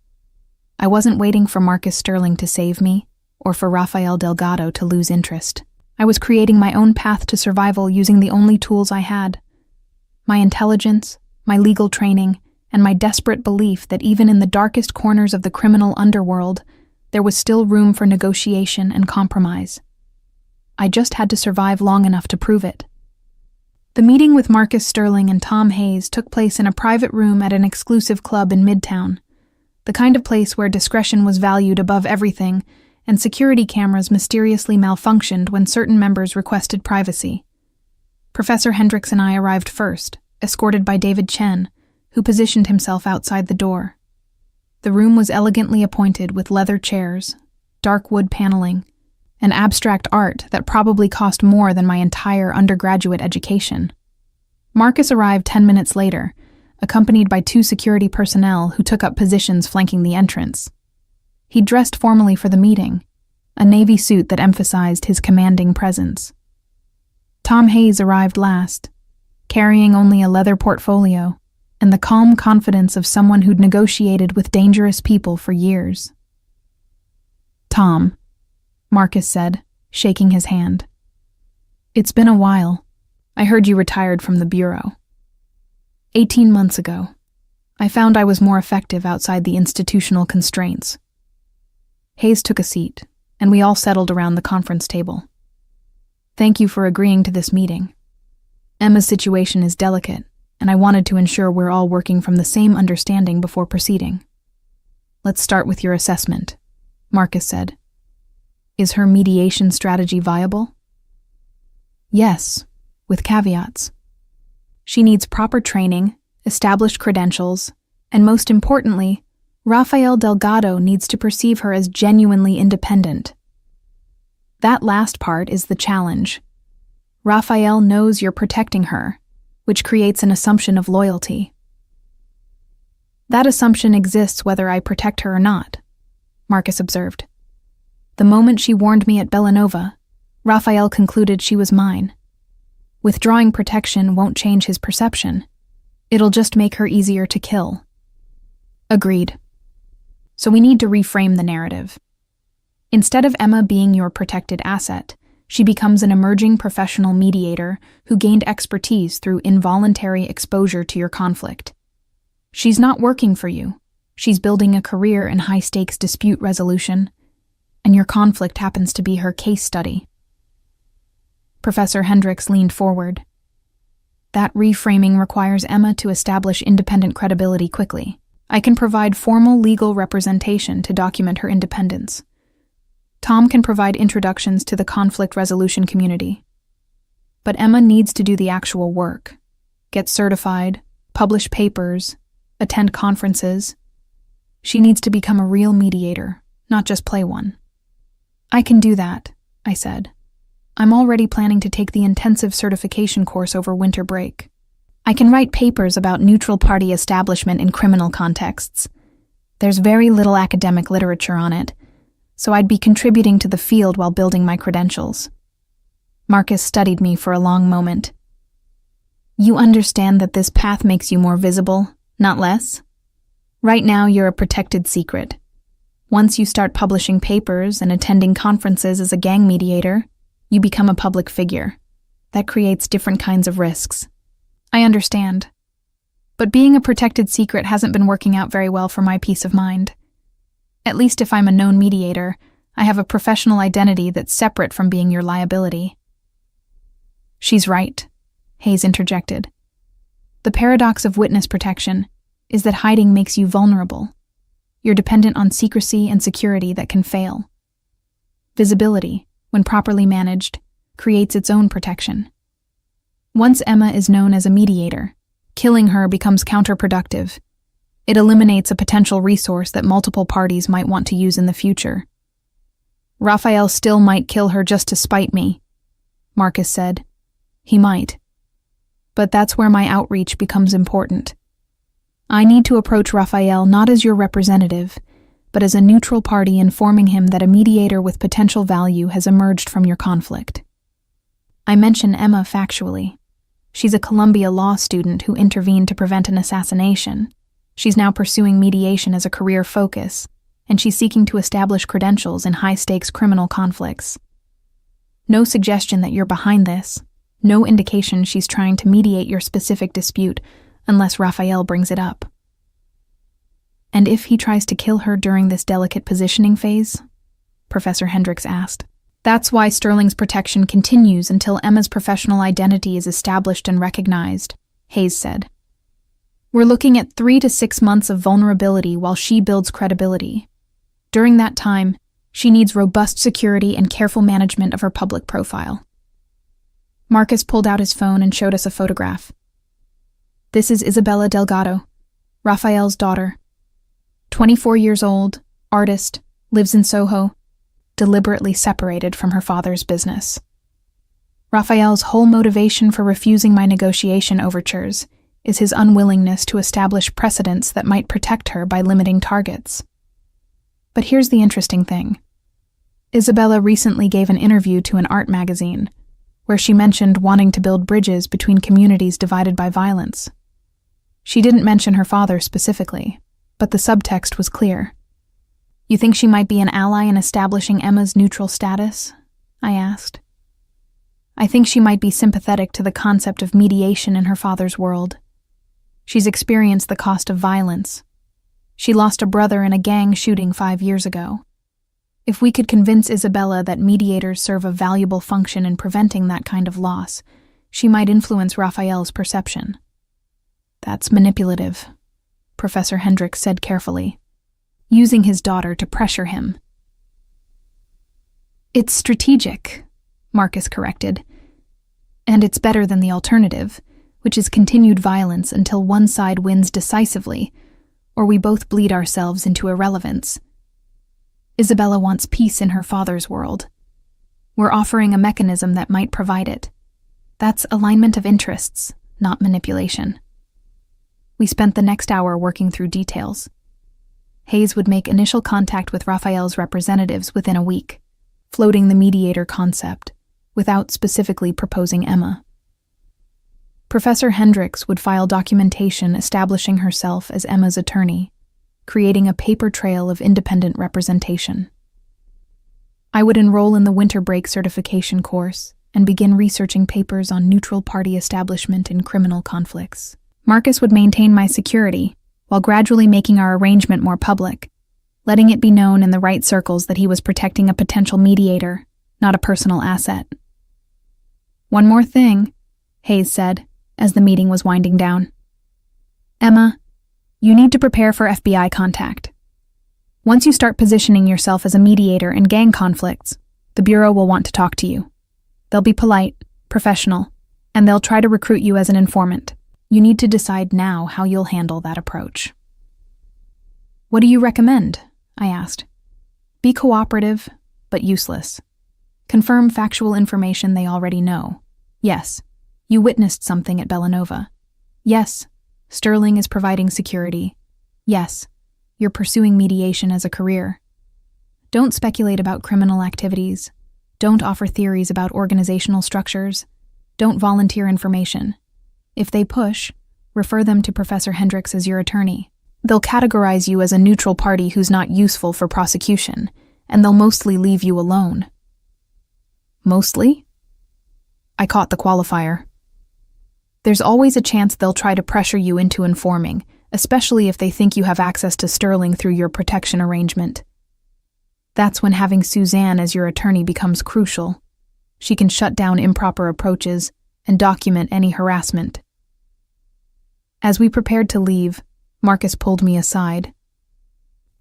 I wasn't waiting for Marcus Sterling to save me, or for Rafael Delgado to lose interest. I was creating my own path to survival using the only tools I had. My intelligence, my legal training, and my desperate belief that even in the darkest corners of the criminal underworld, there was still room for negotiation and compromise. I just had to survive long enough to prove it. The meeting with Marcus Sterling and Tom Hayes took place in a private room at an exclusive club in Midtown, the kind of place where discretion was valued above everything and security cameras mysteriously malfunctioned when certain members requested privacy. Professor Hendricks and I arrived first, escorted by David Chen, who positioned himself outside the door. The room was elegantly appointed with leather chairs, dark wood paneling, and abstract art that probably cost more than my entire undergraduate education. Marcus arrived 10 minutes later, accompanied by 2 security personnel who took up positions flanking the entrance. He dressed formally for the meeting, a navy suit that emphasized his commanding presence. Tom Hayes arrived last, carrying only a leather portfolio and the calm confidence of someone who'd negotiated with dangerous people for years. "Tom," Marcus said, shaking his hand. "It's been a while. I heard you retired from the bureau. 18 months ago. I found I was more effective outside the institutional constraints." Hayes took a seat, and we all settled around the conference table. "Thank you for agreeing to this meeting. Emma's situation is delicate, and I wanted to ensure we're all working from the same understanding before proceeding. Let's start with your assessment," Marcus said. "Is her mediation strategy viable?" "Yes, with caveats. She needs proper training, established credentials, and most importantly, Rafael Delgado needs to perceive her as genuinely independent. That last part is the challenge. Raphael knows you're protecting her, which creates an assumption of loyalty. That assumption exists whether I protect her or not, Marcus observed. The moment she warned me at Bellanova, Raphael concluded she was mine. Withdrawing protection won't change his perception. It'll just make her easier to kill. Agreed. So we need to reframe the narrative. Instead of Emma being your protected asset, she becomes an emerging professional mediator who gained expertise through involuntary exposure to your conflict. She's not working for you. She's building a career in high-stakes dispute resolution, and your conflict happens to be her case study. Professor Hendricks leaned forward. That reframing requires Emma to establish independent credibility quickly. I can provide formal legal representation to document her independence. Tom can provide introductions to the conflict resolution community. But Emma needs to do the actual work. Get certified, publish papers, attend conferences. She needs to become a real mediator, not just play one. I can do that, I said. I'm already planning to take the intensive certification course over winter break. I can write papers about neutral party establishment in criminal contexts. There's very little academic literature on it, so I'd be contributing to the field while building my credentials. Marcus studied me for a long moment. You understand that this path makes you more visible, not less? Right now you're a protected secret. Once you start publishing papers and attending conferences as a gang mediator, you become a public figure. That creates different kinds of risks. I understand. But being a protected secret hasn't been working out very well for my peace of mind. At least if I'm a known mediator, I have a professional identity that's separate from being your liability. She's right, Hayes interjected. The paradox of witness protection is that hiding makes you vulnerable. You're dependent on secrecy and security that can fail. Visibility, when properly managed, creates its own protection. Once Emma is known as a mediator, killing her becomes counterproductive. It eliminates a potential resource that multiple parties might want to use in the future. Raphael still might kill her just to spite me, Marcus said. He might. But that's where my outreach becomes important. I need to approach Raphael not as your representative, but as a neutral party informing him that a mediator with potential value has emerged from your conflict. I mention Emma factually. She's a Columbia law student who intervened to prevent an assassination. She's now pursuing mediation as a career focus, and she's seeking to establish credentials in high-stakes criminal conflicts. No suggestion that you're behind this. No indication she's trying to mediate your specific dispute unless Raphael brings it up. And if he tries to kill her during this delicate positioning phase? Professor Hendricks asked. That's why Sterling's protection continues until Emma's professional identity is established and recognized, Hayes said. We're looking at 3 to 6 months of vulnerability while she builds credibility. During that time, she needs robust security and careful management of her public profile. Marcus pulled out his phone and showed us a photograph. This is Isabella Delgado, Raphael's daughter. 24 years old, artist, lives in Soho, deliberately separated from her father's business. Raphael's whole motivation for refusing my negotiation overtures is his unwillingness to establish precedents that might protect her by limiting targets. But here's the interesting thing. Isabella recently gave an interview to an art magazine, where she mentioned wanting to build bridges between communities divided by violence. She didn't mention her father specifically, but the subtext was clear. You think she might be an ally in establishing Emma's neutral status? I asked. I think she might be sympathetic to the concept of mediation in her father's world. She's experienced the cost of violence. She lost a brother in a gang shooting 5 years ago. If we could convince Isabella that mediators serve a valuable function in preventing that kind of loss, she might influence Raphael's perception. That's manipulative, Professor Hendricks said carefully, using his daughter to pressure him. It's strategic, Marcus corrected. And it's better than the alternative, which is continued violence until one side wins decisively, or we both bleed ourselves into irrelevance. Isabella wants peace in her father's world. We're offering a mechanism that might provide it. That's alignment of interests, not manipulation. We spent the next hour working through details. Hayes would make initial contact with Raphael's representatives within a week, floating the mediator concept, without specifically proposing Emma. Professor Hendricks would file documentation establishing herself as Emma's attorney, creating a paper trail of independent representation. I would enroll in the winter break certification course and begin researching papers on neutral party establishment in criminal conflicts. Marcus would maintain my security while gradually making our arrangement more public, letting it be known in the right circles that he was protecting a potential mediator, not a personal asset. One more thing, Hayes said, as the meeting was winding down. Emma, you need to prepare for FBI contact. Once you start positioning yourself as a mediator in gang conflicts, the Bureau will want to talk to you. They'll be polite, professional, and they'll try to recruit you as an informant. You need to decide now how you'll handle that approach. What do you recommend? I asked. Be cooperative, but useless. Confirm factual information they already know. Yes, you witnessed something at Bellanova. Yes, Sterling is providing security. Yes, you're pursuing mediation as a career. Don't speculate about criminal activities. Don't offer theories about organizational structures. Don't volunteer information. If they push, refer them to Professor Hendricks as your attorney. They'll categorize you as a neutral party who's not useful for prosecution, and they'll mostly leave you alone. Mostly? I caught the qualifier. There's always a chance they'll try to pressure you into informing, especially if they think you have access to Sterling through your protection arrangement. That's when having Suzanne as your attorney becomes crucial. She can shut down improper approaches and document any harassment. As we prepared to leave, Marcus pulled me aside.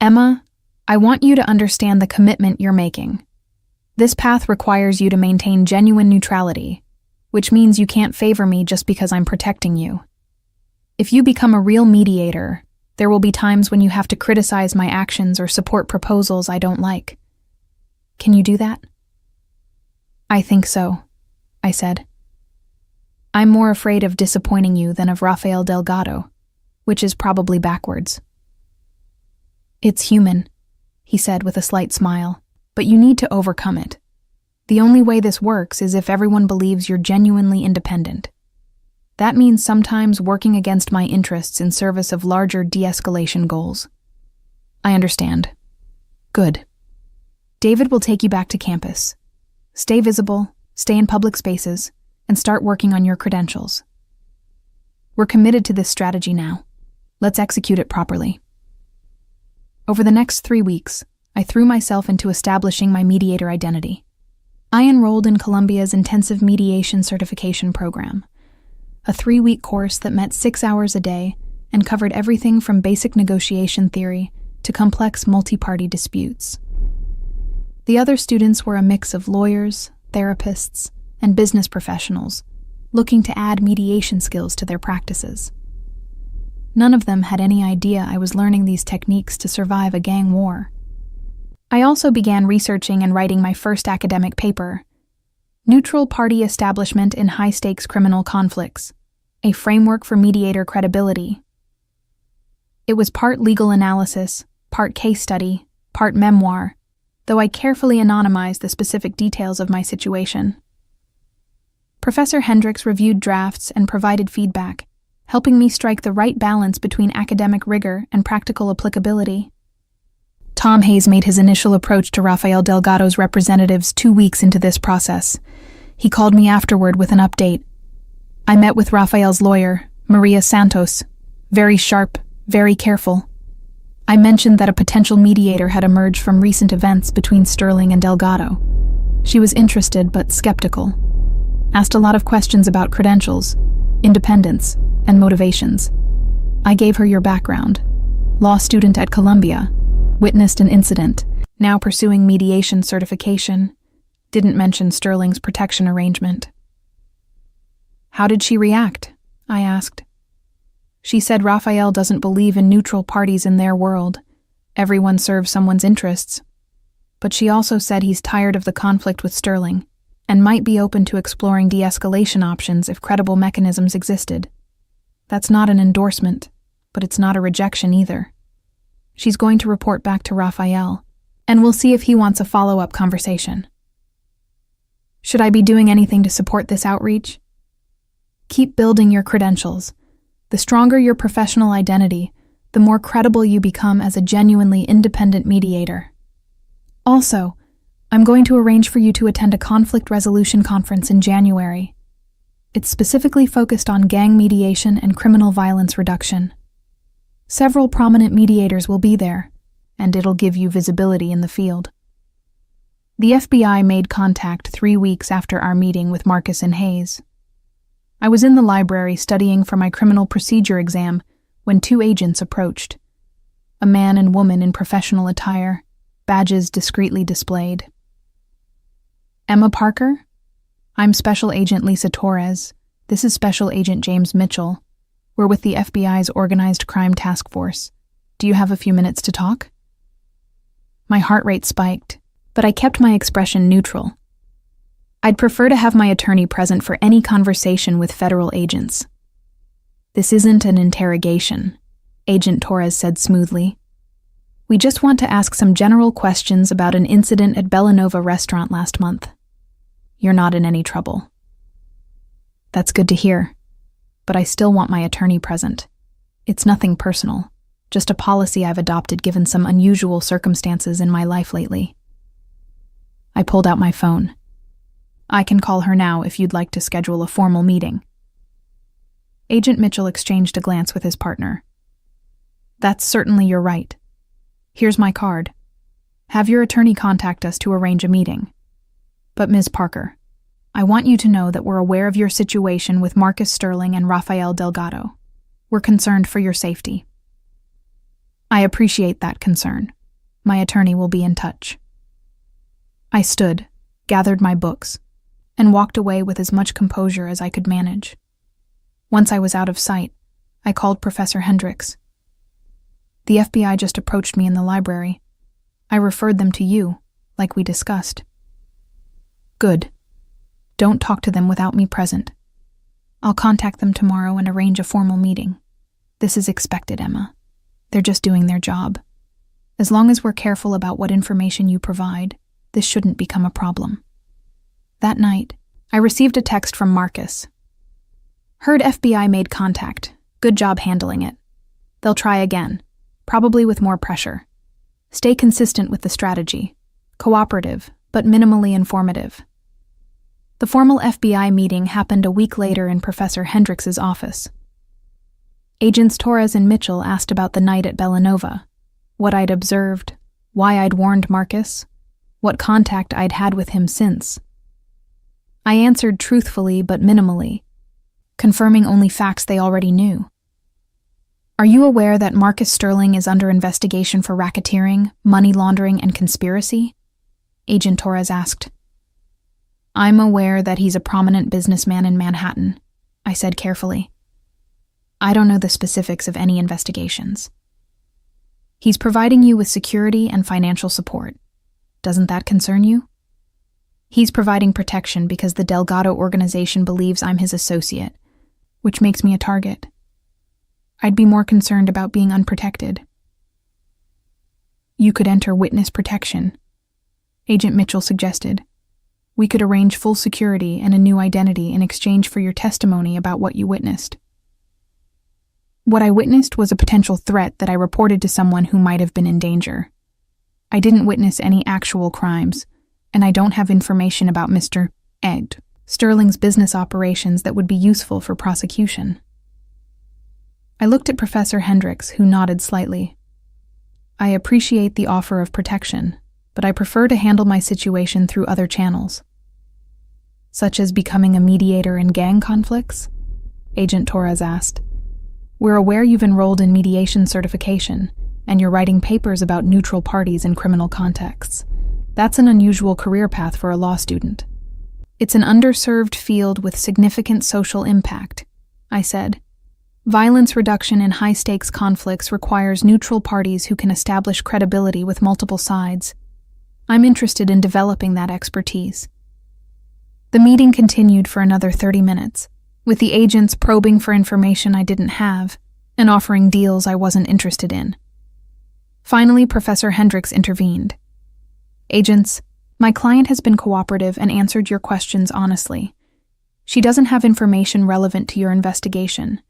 Emma, I want you to understand the commitment you're making. This path requires you to maintain genuine neutrality, which means you can't favor me just because I'm protecting you. If you become a real mediator, there will be times when you have to criticize my actions or support proposals I don't like. Can you do that? I think so, I said. I'm more afraid of disappointing you than of Rafael Delgado, which is probably backwards. It's human, he said with a slight smile, but you need to overcome it. The only way this works is if everyone believes you're genuinely independent. That means sometimes working against my interests in service of larger de-escalation goals. I understand. Good. David will take you back to campus. Stay visible, stay in public spaces, and start working on your credentials. We're committed to this strategy now. Let's execute it properly. Over the next 3 weeks, I threw myself into establishing my mediator identity. I enrolled in Columbia's Intensive Mediation Certification Program, a 3-week course that met 6 hours a day and covered everything from basic negotiation theory to complex multi-party disputes. The other students were a mix of lawyers, therapists, and business professionals looking to add mediation skills to their practices. None of them had any idea I was learning these techniques to survive a gang war. I also began researching and writing my first academic paper, Neutral Party Establishment in High-Stakes Criminal Conflicts, a Framework for Mediator Credibility. It was part legal analysis, part case study, part memoir, though I carefully anonymized the specific details of my situation. Professor Hendricks reviewed drafts and provided feedback, helping me strike the right balance between academic rigor and practical applicability. Tom Hayes made his initial approach to Rafael Delgado's representatives 2 weeks into this process. He called me afterward with an update. I met with Rafael's lawyer, Maria Santos, very sharp, very careful. I mentioned that a potential mediator had emerged from recent events between Sterling and Delgado. She was interested but skeptical. Asked a lot of questions about credentials, independence, and motivations. I gave her your background. Law student at Columbia, witnessed an incident, now pursuing mediation certification, didn't mention Sterling's protection arrangement. How did she react? I asked. She said Rafael doesn't believe in neutral parties in their world. Everyone serves someone's interests. But she also said he's tired of the conflict with Sterling, and might be open to exploring de-escalation options if credible mechanisms existed. That's not an endorsement, but it's not a rejection either. She's going to report back to Raphael, and we'll see if he wants a follow-up conversation. Should I be doing anything to support this outreach? Keep building your credentials. The stronger your professional identity, the more credible you become as a genuinely independent mediator. Also, I'm going to arrange for you to attend a conflict resolution conference in January. It's specifically focused on gang mediation and criminal violence reduction. Several prominent mediators will be there, and it'll give you visibility in the field. The FBI made contact 3 weeks after our meeting with Marcus and Hayes. I was in the library studying for my criminal procedure exam when 2 agents approached. A man and woman in professional attire, badges discreetly displayed. Emma Parker? I'm Special Agent Lisa Torres. This is Special Agent James Mitchell. We're with the FBI's Organized Crime Task Force. Do you have a few minutes to talk? My heart rate spiked, but I kept my expression neutral. I'd prefer to have my attorney present for any conversation with federal agents. This isn't an interrogation, Agent Torres said smoothly. We just want to ask some general questions about an incident at Bellanova restaurant last month. You're not in any trouble. That's good to hear, but I still want my attorney present. It's nothing personal, just a policy I've adopted given some unusual circumstances in my life lately. I pulled out my phone. I can call her now if you'd like to schedule a formal meeting. Agent Mitchell exchanged a glance with his partner. That's certainly your right. Here's my card. Have your attorney contact us to arrange a meeting. But Ms. Parker, I want you to know that we're aware of your situation with Marcus Sterling and Rafael Delgado. We're concerned for your safety. I appreciate that concern. My attorney will be in touch. I stood, gathered my books, and walked away with as much composure as I could manage. Once I was out of sight, I called Professor Hendricks. The FBI just approached me in the library. I referred them to you, like we discussed. Good. Don't talk to them without me present. I'll contact them tomorrow and arrange a formal meeting. This is expected, Emma. They're just doing their job. As long as we're careful about what information you provide, this shouldn't become a problem. That night, I received a text from Marcus. Heard FBI made contact. Good job handling it. They'll try again, probably with more pressure. Stay consistent with the strategy. Cooperative, but minimally informative. The formal FBI meeting happened a week later in Professor Hendricks' office. Agents Torres and Mitchell asked about the night at Bellanova, what I'd observed, why I'd warned Marcus, what contact I'd had with him since. I answered truthfully but minimally, confirming only facts they already knew. Are you aware that Marcus Sterling is under investigation for racketeering, money laundering, and conspiracy? Agent Torres asked. I'm aware that he's a prominent businessman in Manhattan, I said carefully. I don't know the specifics of any investigations. He's providing you with security and financial support. Doesn't that concern you? He's providing protection because the Delgado organization believes I'm his associate, which makes me a target. I'd be more concerned about being unprotected. You could enter witness protection, Agent Mitchell suggested. We could arrange full security and a new identity in exchange for your testimony about what you witnessed. What I witnessed was a potential threat that I reported to someone who might have been in danger. I didn't witness any actual crimes, and I don't have information about Mr. Ed Sterling's business operations that would be useful for prosecution. I looked at Professor Hendricks, who nodded slightly. I appreciate the offer of protection, but I prefer to handle my situation through other channels. Such as becoming a mediator in gang conflicts? Agent Torres asked. We're aware you've enrolled in mediation certification, and you're writing papers about neutral parties in criminal contexts. That's an unusual career path for a law student. It's an underserved field with significant social impact, I said. Violence reduction in high-stakes conflicts requires neutral parties who can establish credibility with multiple sides. I'm interested in developing that expertise. The meeting continued for another 30 minutes, with the agents probing for information I didn't have and offering deals I wasn't interested in. Finally, Professor Hendricks intervened. "Agents, my client has been cooperative and answered your questions honestly. She doesn't have information relevant to your investigation,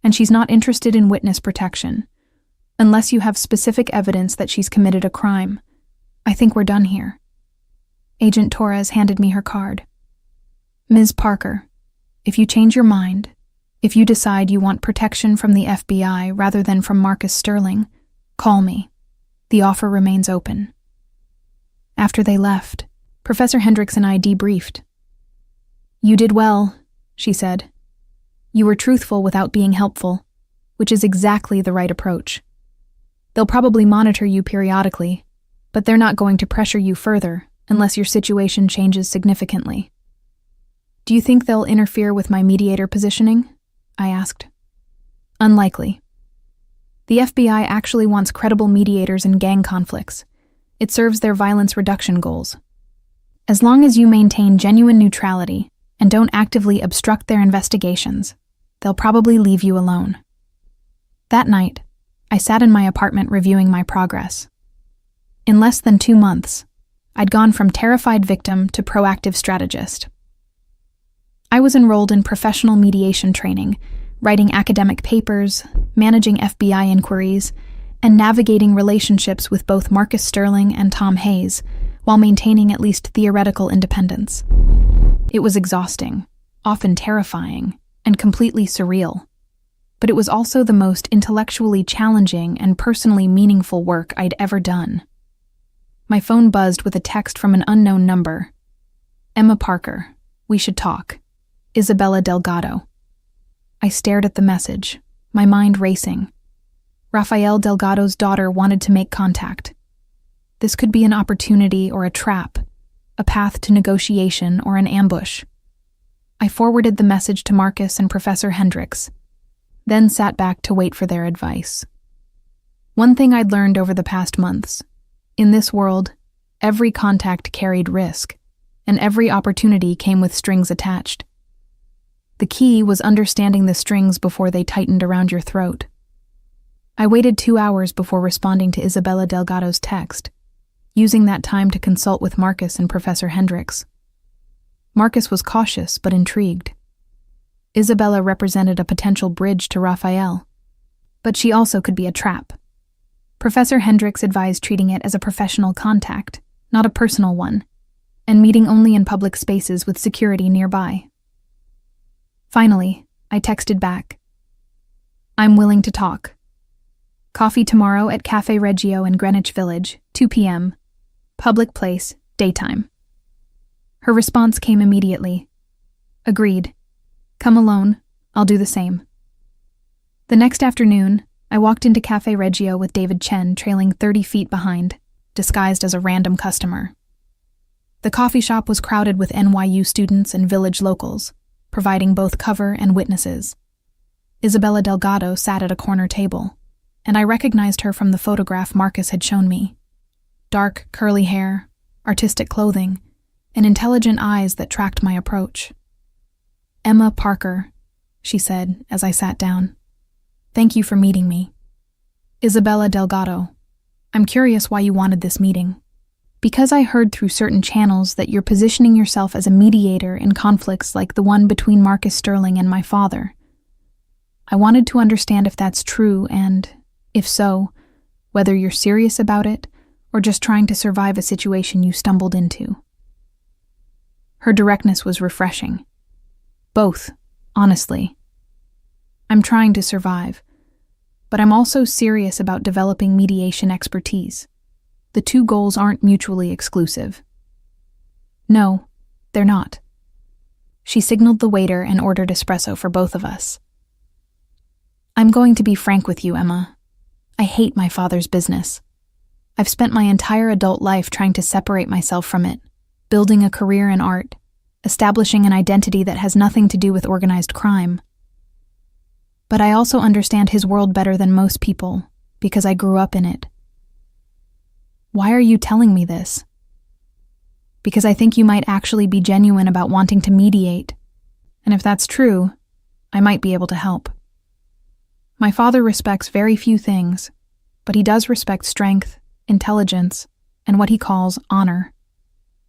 and she's not interested in witness protection. Unless you have specific evidence that she's committed a crime, I think we're done here." Agent Torres handed me her card. "Ms. Parker, if you change your mind, if you decide you want protection from the FBI rather than from Marcus Sterling, call me. The offer remains open." After they left, Professor Hendricks and I debriefed. "You did well," she said. "You were truthful without being helpful, which is exactly the right approach. They'll probably monitor you periodically, but they're not going to pressure you further unless your situation changes significantly." "Do you think they'll interfere with my mediator positioning?" I asked. "Unlikely. The FBI actually wants credible mediators in gang conflicts. It serves their violence reduction goals. As long as you maintain genuine neutrality and don't actively obstruct their investigations, they'll probably leave you alone." That night, I sat in my apartment reviewing my progress. In less than 2 months, I'd gone from terrified victim to proactive strategist. I was enrolled in professional mediation training, writing academic papers, managing FBI inquiries, and navigating relationships with both Marcus Sterling and Tom Hayes, while maintaining at least theoretical independence. It was exhausting, often terrifying, and completely surreal. But it was also the most intellectually challenging and personally meaningful work I'd ever done. My phone buzzed with a text from an unknown number. "Emma Parker, we should talk. Isabella Delgado." I stared at the message, my mind racing. Rafael Delgado's daughter wanted to make contact. This could be an opportunity or a trap, a path to negotiation or an ambush. I forwarded the message to Marcus and Professor Hendricks, then sat back to wait for their advice. One thing I'd learned over the past months: in this world, every contact carried risk, and every opportunity came with strings attached. The key was understanding the strings before they tightened around your throat. I waited 2 hours before responding to Isabella Delgado's text, using that time to consult with Marcus and Professor Hendricks. Marcus was cautious but intrigued. Isabella represented a potential bridge to Rafael, but she also could be a trap. Professor Hendricks advised treating it as a professional contact, not a personal one, and meeting only in public spaces with security nearby. Finally, I texted back. "I'm willing to talk. Coffee tomorrow at Cafe Reggio in Greenwich Village, 2 p.m. Public place, daytime." Her response came immediately. "Agreed. Come alone. I'll do the same." The next afternoon, I walked into Cafe Reggio with David Chen trailing 30 feet behind, disguised as a random customer. The coffee shop was crowded with NYU students and village locals, providing both cover and witnesses. Isabella Delgado sat at a corner table, and I recognized her from the photograph Marcus had shown me. Dark, curly hair, artistic clothing, and intelligent eyes that tracked my approach. "Emma Parker," she said as I sat down. "Thank you for meeting me." "Isabella Delgado, I'm curious why you wanted this meeting." "Because I heard through certain channels that you're positioning yourself as a mediator in conflicts like the one between Marcus Sterling and my father. I wanted to understand if that's true and, if so, whether you're serious about it or just trying to survive a situation you stumbled into." Her directness was refreshing. "Both, honestly. I'm trying to survive, but I'm also serious about developing mediation expertise. The two goals aren't mutually exclusive." "No, they're not." She signaled the waiter and ordered espresso for both of us. "I'm going to be frank with you, Emma. I hate my father's business. I've spent my entire adult life trying to separate myself from it, building a career in art, establishing an identity that has nothing to do with organized crime. But I also understand his world better than most people, because I grew up in it." "Why are you telling me this?" because I think you might actually be genuine about wanting to mediate. And if that's true, I might be able to help. My father respects very few things, but he does respect strength, intelligence, and what he calls honor,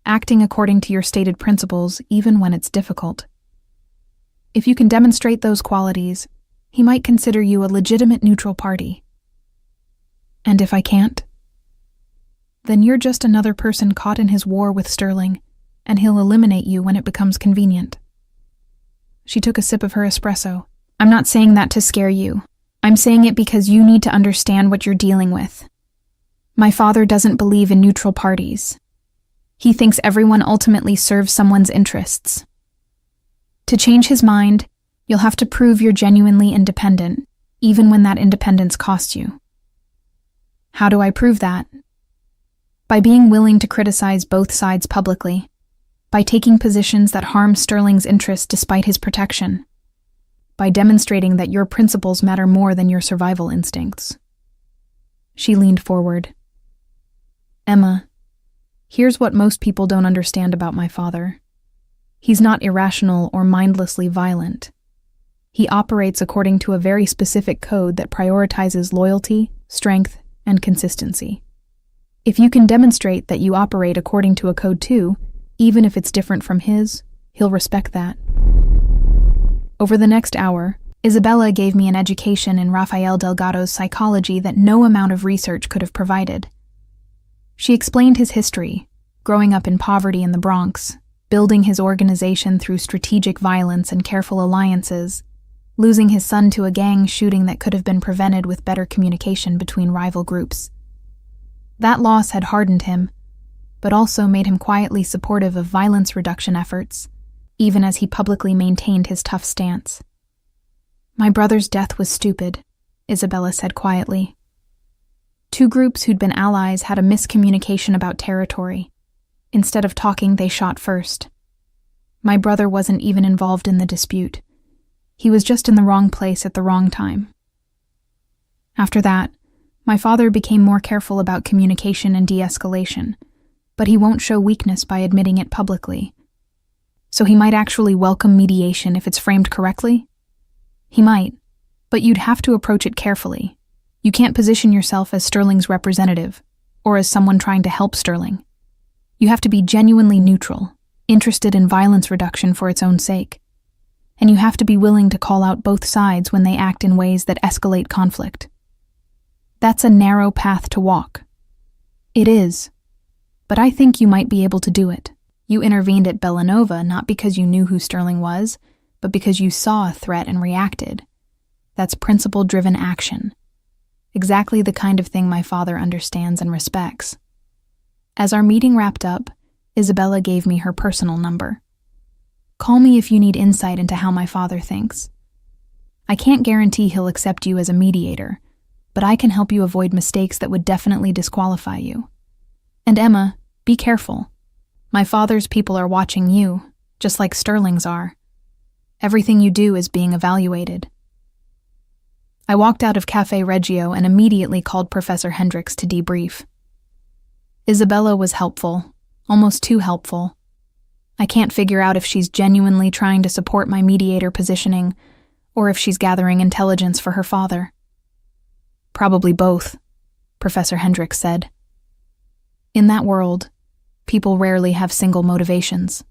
acting according to your stated principles even when it's difficult. If you can demonstrate those qualities, he might consider you a legitimate neutral party. And if I can't? Then you're just another person caught in his war with Sterling, and he'll eliminate you when it becomes convenient. She took a sip of her espresso. I'm not saying that to scare you. I'm saying it because you need to understand what you're dealing with. My father doesn't believe in neutral parties. He thinks everyone ultimately serves someone's interests. To change his mind, you'll have to prove you're genuinely independent, even when that independence costs you. How do I prove that? By being willing to criticize both sides publicly, by taking positions that harm Sterling's interests despite his protection, by demonstrating that your principles matter more than your survival instincts. She leaned forward. Emma, here's what most people don't understand about my father. He's not irrational or mindlessly violent. He operates according to a very specific code that prioritizes loyalty, strength, and consistency. If you can demonstrate that you operate according to a code too, even if it's different from his, he'll respect that. Over the next hour, Isabella gave me an education in Rafael Delgado's psychology that no amount of research could have provided. She explained his history, growing up in poverty in the Bronx, building his organization through strategic violence and careful alliances, losing his son to a gang shooting that could have been prevented with better communication between rival groups. That loss had hardened him, but also made him quietly supportive of violence reduction efforts, even as he publicly maintained his tough stance. My brother's death was stupid, Isabella said quietly. Two groups who'd been allies had a miscommunication about territory. Instead of talking, they shot first. My brother wasn't even involved in the dispute. He was just in the wrong place at the wrong time. After that, my father became more careful about communication and de-escalation, but he won't show weakness by admitting it publicly. So he might actually welcome mediation if it's framed correctly? He might, but you'd have to approach it carefully. You can't position yourself as Sterling's representative, or as someone trying to help Sterling. You have to be genuinely neutral, interested in violence reduction for its own sake. And you have to be willing to call out both sides when they act in ways that escalate conflict. That's a narrow path to walk. It is, but I think you might be able to do it. You intervened at Bellanova not because you knew who Sterling was, but because you saw a threat and reacted. That's principle-driven action. Exactly the kind of thing my father understands and respects. As our meeting wrapped up, Isabella gave me her personal number. Call me if you need insight into how my father thinks. I can't guarantee he'll accept you as a mediator, but I can help you avoid mistakes that would definitely disqualify you. And Emma, be careful. My father's people are watching you, just like Sterling's are. Everything you do is being evaluated. I walked out of Cafe Reggio and immediately called Professor Hendricks to debrief. Isabella was helpful, almost too helpful. I can't figure out if she's genuinely trying to support my mediator positioning, or if she's gathering intelligence for her father. Probably both, Professor Hendricks said. In that world, people rarely have single motivations.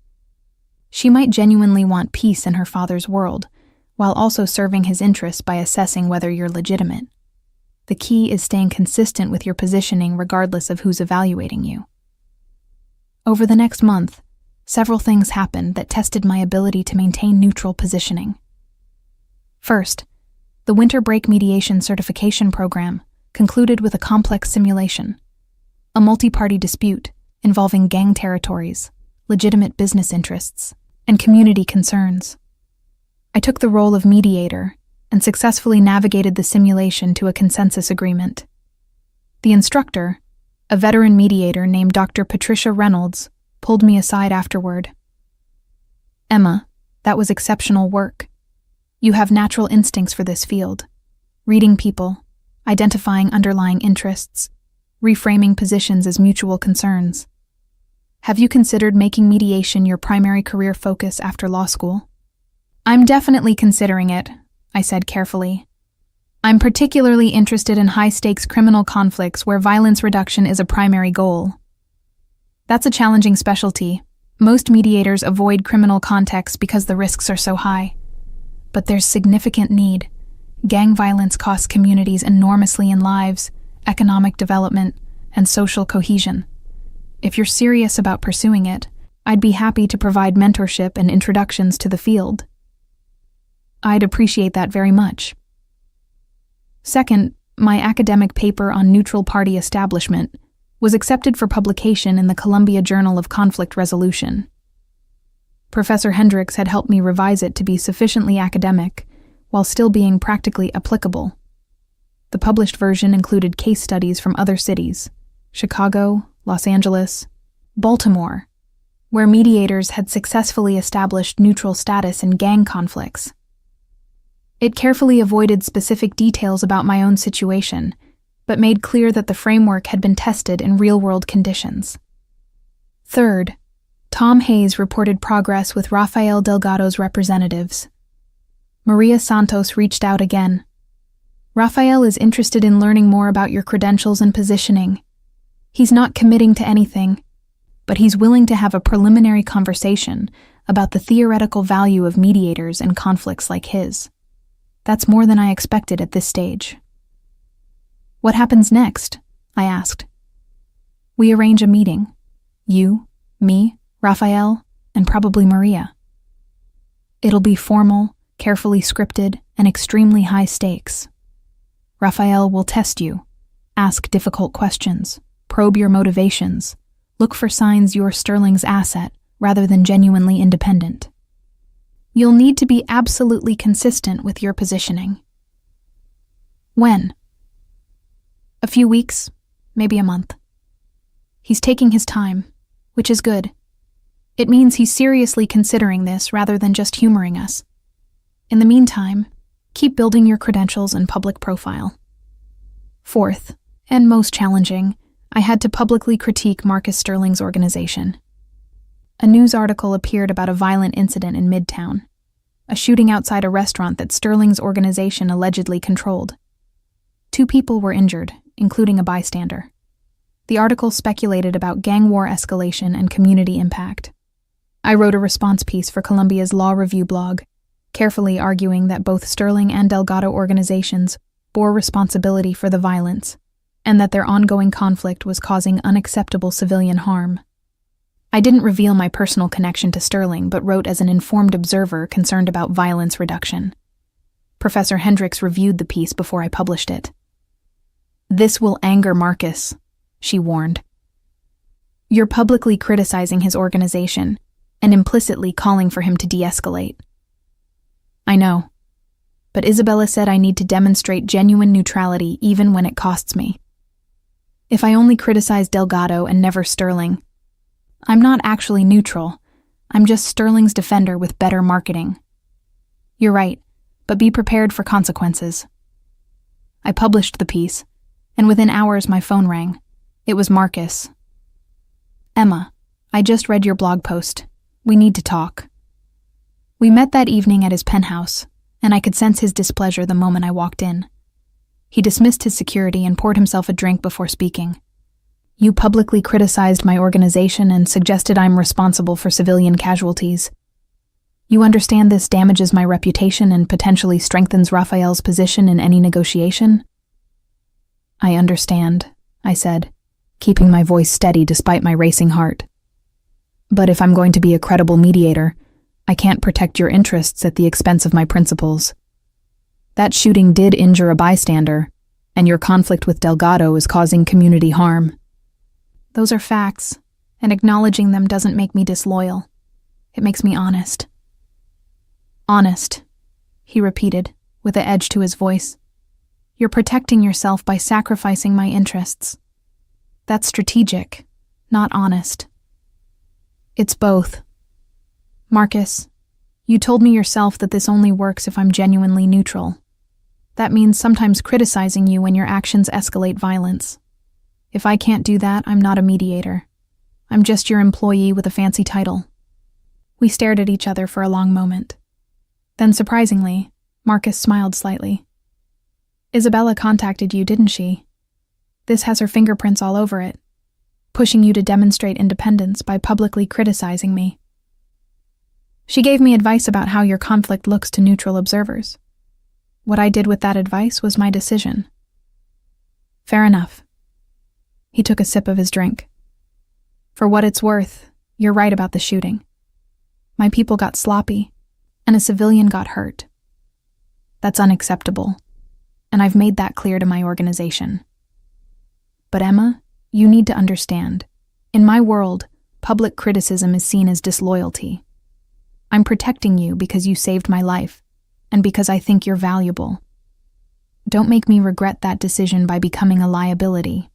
She might genuinely want peace in her father's world, while also serving his interests by assessing whether you're legitimate. The key is staying consistent with your positioning regardless of who's evaluating you. Over the next month, several things happened that tested my ability to maintain neutral positioning. First, the winter break mediation certification program concluded with a complex simulation, a multi-party dispute involving gang territories, legitimate business interests, and community concerns. I took the role of mediator and successfully navigated the simulation to a consensus agreement. The instructor, a veteran mediator named Dr. Patricia Reynolds, pulled me aside afterward. Emma, that was exceptional work. You have natural instincts for this field. Reading people, identifying underlying interests, reframing positions as mutual concerns. Have you considered making mediation your primary career focus after law school? I'm definitely considering it, I said carefully. I'm particularly interested in high-stakes criminal conflicts where violence reduction is a primary goal. That's a challenging specialty. Most mediators avoid criminal contexts because the risks are so high. But there's significant need. Gang violence costs communities enormously in lives, economic development, and social cohesion. If you're serious about pursuing it, I'd be happy to provide mentorship and introductions to the field. I'd appreciate that very much. Second, my academic paper on neutral party establishment was accepted for publication in the Columbia Journal of Conflict Resolution. Professor Hendricks had helped me revise it to be sufficiently academic while still being practically applicable. The published version included case studies from other cities, Chicago, Los Angeles, Baltimore, where mediators had successfully established neutral status in gang conflicts. It carefully avoided specific details about my own situation, but made clear that the framework had been tested in real-world conditions. Third, Tom Hayes reported progress with Rafael Delgado's representatives. Maria Santos reached out again. Rafael is interested in learning more about your credentials and positioning. He's not committing to anything, but he's willing to have a preliminary conversation about the theoretical value of mediators in conflicts like his. That's more than I expected at this stage. What happens next? I asked. We arrange a meeting. You, me, Rafael, and probably Maria. It'll be formal, carefully scripted, and extremely high stakes. Rafael will test you, ask difficult questions, probe your motivations, look for signs you're Sterling's asset rather than genuinely independent. You'll need to be absolutely consistent with your positioning. When? A few weeks, maybe a month. He's taking his time, which is good. It means he's seriously considering this rather than just humoring us. In the meantime, keep building your credentials and public profile. Fourth, and most challenging, I had to publicly critique Marcus Sterling's organization. A news article appeared about a violent incident in Midtown, a shooting outside a restaurant that Sterling's organization allegedly controlled. 2 people were injured, including a bystander. The article speculated about gang war escalation and community impact. I wrote a response piece for Columbia's Law Review blog, carefully arguing that both Sterling and Delgado organizations bore responsibility for the violence, and that their ongoing conflict was causing unacceptable civilian harm. I didn't reveal my personal connection to Sterling, but wrote as an informed observer concerned about violence reduction. Professor Hendricks reviewed the piece before I published it. This will anger Marcus, she warned. You're publicly criticizing his organization and implicitly calling for him to de-escalate. I know, but Isabella said I need to demonstrate genuine neutrality even when it costs me. If I only criticize Delgado and never Sterling, I'm not actually neutral. I'm just Sterling's defender with better marketing. You're right, but be prepared for consequences. I published the piece, and within hours my phone rang. It was Marcus. Emma, I just read your blog post. We need to talk. We met that evening at his penthouse, and I could sense his displeasure the moment I walked in. He dismissed his security and poured himself a drink before speaking. You publicly criticized my organization and suggested I'm responsible for civilian casualties. You understand this damages my reputation and potentially strengthens Rafael's position in any negotiation? I understand, I said, keeping my voice steady despite my racing heart. But if I'm going to be a credible mediator, I can't protect your interests at the expense of my principles. That shooting did injure a bystander, and your conflict with Delgado is causing community harm. Those are facts, and acknowledging them doesn't make me disloyal. It makes me honest. Honest, he repeated, with an edge to his voice. You're protecting yourself by sacrificing my interests. That's strategic, not honest. It's both. Marcus, you told me yourself that this only works if I'm genuinely neutral. That means sometimes criticizing you when your actions escalate violence. If I can't do that, I'm not a mediator. I'm just your employee with a fancy title." We stared at each other for a long moment. Then, surprisingly, Marcus smiled slightly. "Isabella contacted you, didn't she? This has her fingerprints all over it, pushing you to demonstrate independence by publicly criticizing me. She gave me advice about how your conflict looks to neutral observers. What I did with that advice was my decision." "Fair enough." He took a sip of his drink. "For what it's worth, you're right about the shooting. My people got sloppy, and a civilian got hurt. That's unacceptable, and I've made that clear to my organization. But Emma, you need to understand, in my world, public criticism is seen as disloyalty. I'm protecting you because you saved my life, and because I think you're valuable. Don't make me regret that decision by becoming a liability."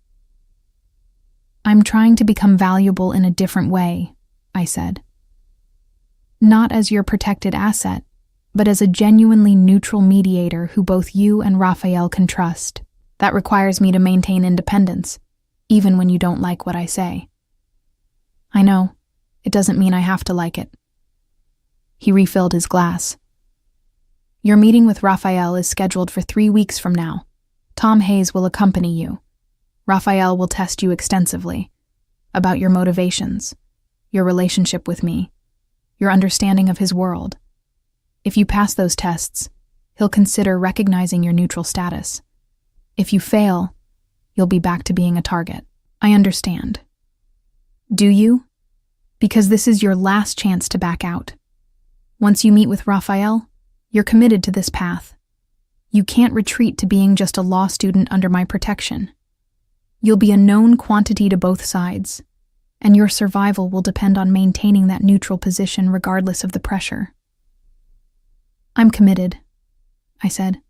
"I'm trying to become valuable in a different way," I said. "Not as your protected asset, but as a genuinely neutral mediator who both you and Raphael can trust. That requires me to maintain independence, even when you don't like what I say." "I know. It doesn't mean I have to like it." He refilled his glass. "Your meeting with Raphael is scheduled for 3 weeks from now. Tom Hayes will accompany you. Raphael will test you extensively about your motivations, your relationship with me, your understanding of his world. If you pass those tests, he'll consider recognizing your neutral status. If you fail, you'll be back to being a target." "I understand." "Do you? Because this is your last chance to back out. Once you meet with Raphael, you're committed to this path. You can't retreat to being just a law student under my protection. You'll be a known quantity to both sides, and your survival will depend on maintaining that neutral position regardless of the pressure." "I'm committed," I said.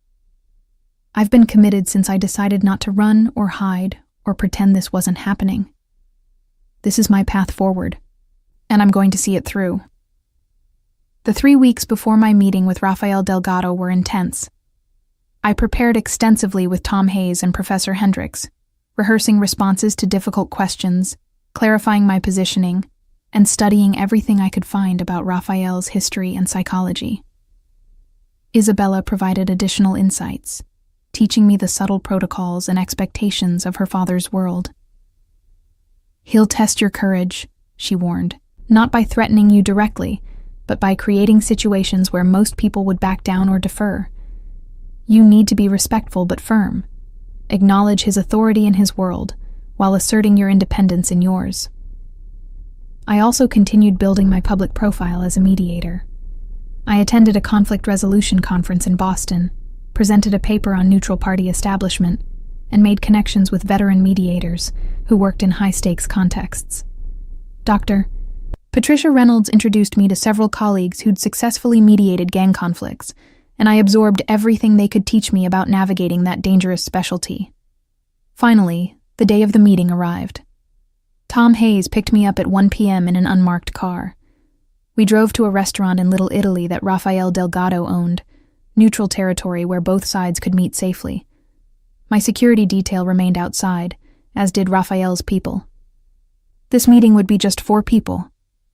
"I've been committed since I decided not to run or hide or pretend this wasn't happening. This is my path forward, and I'm going to see it through." The 3 weeks before my meeting with Rafael Delgado were intense. I prepared extensively with Tom Hayes and Professor Hendricks, rehearsing responses to difficult questions, clarifying my positioning, and studying everything I could find about Raphael's history and psychology. Isabella provided additional insights, teaching me the subtle protocols and expectations of her father's world. "He'll test your courage," she warned, "not by threatening you directly, but by creating situations where most people would back down or defer. You need to be respectful but firm. Acknowledge his authority in his world, while asserting your independence in yours." I also continued building my public profile as a mediator. I attended a conflict resolution conference in Boston, presented a paper on neutral party establishment, and made connections with veteran mediators who worked in high-stakes contexts. Dr. Patricia Reynolds introduced me to several colleagues who'd successfully mediated gang conflicts, and I absorbed everything they could teach me about navigating that dangerous specialty. Finally, the day of the meeting arrived. Tom Hayes picked me up at 1 p.m. in an unmarked car. We drove to a restaurant in Little Italy that Rafael Delgado owned, neutral territory where both sides could meet safely. My security detail remained outside, as did Rafael's people. This meeting would be just 4 people: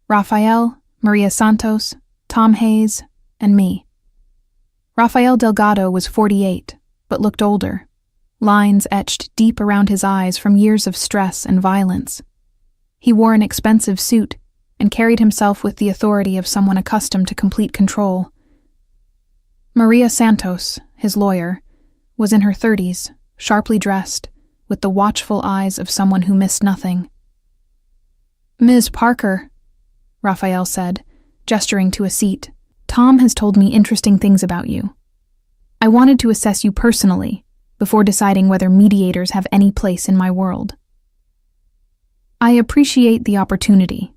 Rafael, Maria Santos, Tom Hayes, and me. Rafael Delgado was 48, but looked older, lines etched deep around his eyes from years of stress and violence. He wore an expensive suit and carried himself with the authority of someone accustomed to complete control. Maria Santos, his lawyer, was in her 30s, sharply dressed, with the watchful eyes of someone who missed nothing. "Ms. Parker," Rafael said, gesturing to a seat, "Tom has told me interesting things about you. I wanted to assess you personally before deciding whether mediators have any place in my world." "I appreciate the opportunity,"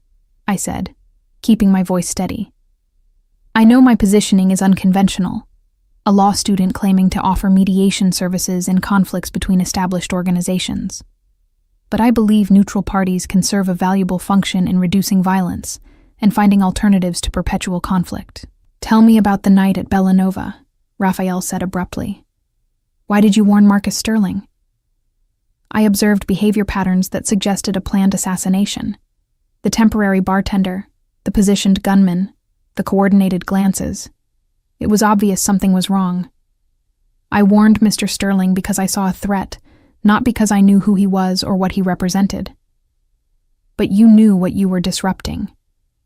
I said, keeping my voice steady. "I know my positioning is unconventional, a law student claiming to offer mediation services in conflicts between established organizations. But I believe neutral parties can serve a valuable function in reducing violence and finding alternatives to perpetual conflict." "Tell me about the night at Bellanova," Raphael said abruptly. "Why did you warn Marcus Sterling?" I observed behavior patterns that suggested a planned assassination. The temporary bartender, the positioned gunman, the coordinated glances. It was obvious something was wrong. I warned Mr. Sterling because I saw a threat, not because I knew who he was or what he represented. But you knew what you were disrupting.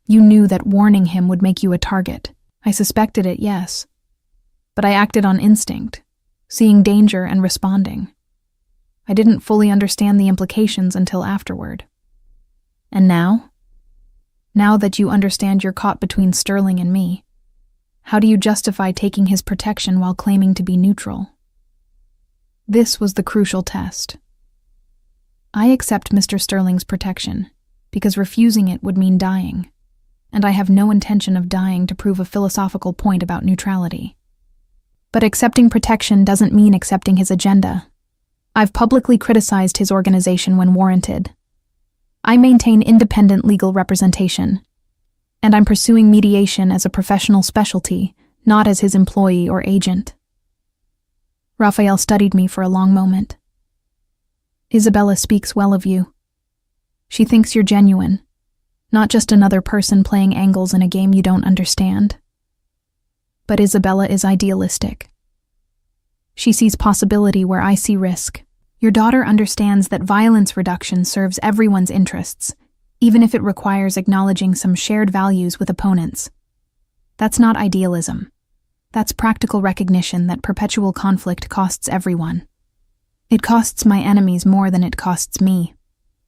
You knew that warning him would make you a target. I suspected it, yes. But I acted on instinct, seeing danger and responding. I didn't fully understand the implications until afterward. And now? Now that you understand you're caught between Sterling and me, how do you justify taking his protection while claiming to be neutral? This was the crucial test. I accept Mr. Sterling's protection because refusing it would mean dying, and I have no intention of dying to prove a philosophical point about neutrality. But accepting protection doesn't mean accepting his agenda. I've publicly criticized his organization when warranted. I maintain independent legal representation, and I'm pursuing mediation as a professional specialty, not as his employee or agent. Raphael studied me for a long moment. Isabella speaks well of you. She thinks you're genuine, not just another person playing angles in a game you don't understand. But Isabella is idealistic. She sees possibility where I see risk. Your daughter understands that violence reduction serves everyone's interests, even if it requires acknowledging some shared values with opponents. That's not idealism. That's practical recognition that perpetual conflict costs everyone. It costs my enemies more than it costs me,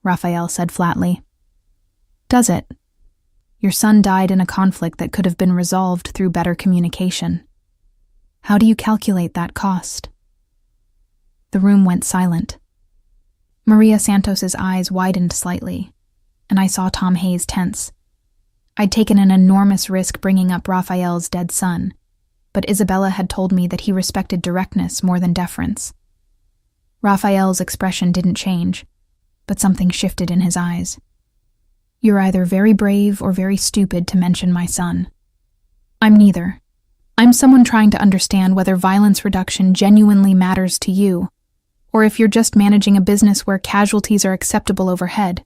Raphael said flatly. Does it? Your son died in a conflict that could have been resolved through better communication. How do you calculate that cost? The room went silent. Maria Santos's eyes widened slightly, and I saw Tom Hayes tense. I'd taken an enormous risk bringing up Raphael's dead son, but Isabella had told me that he respected directness more than deference. Raphael's expression didn't change, but something shifted in his eyes. You're either very brave or very stupid to mention my son. I'm neither. I'm someone trying to understand whether violence reduction genuinely matters to you, or if you're just managing a business where casualties are acceptable overhead.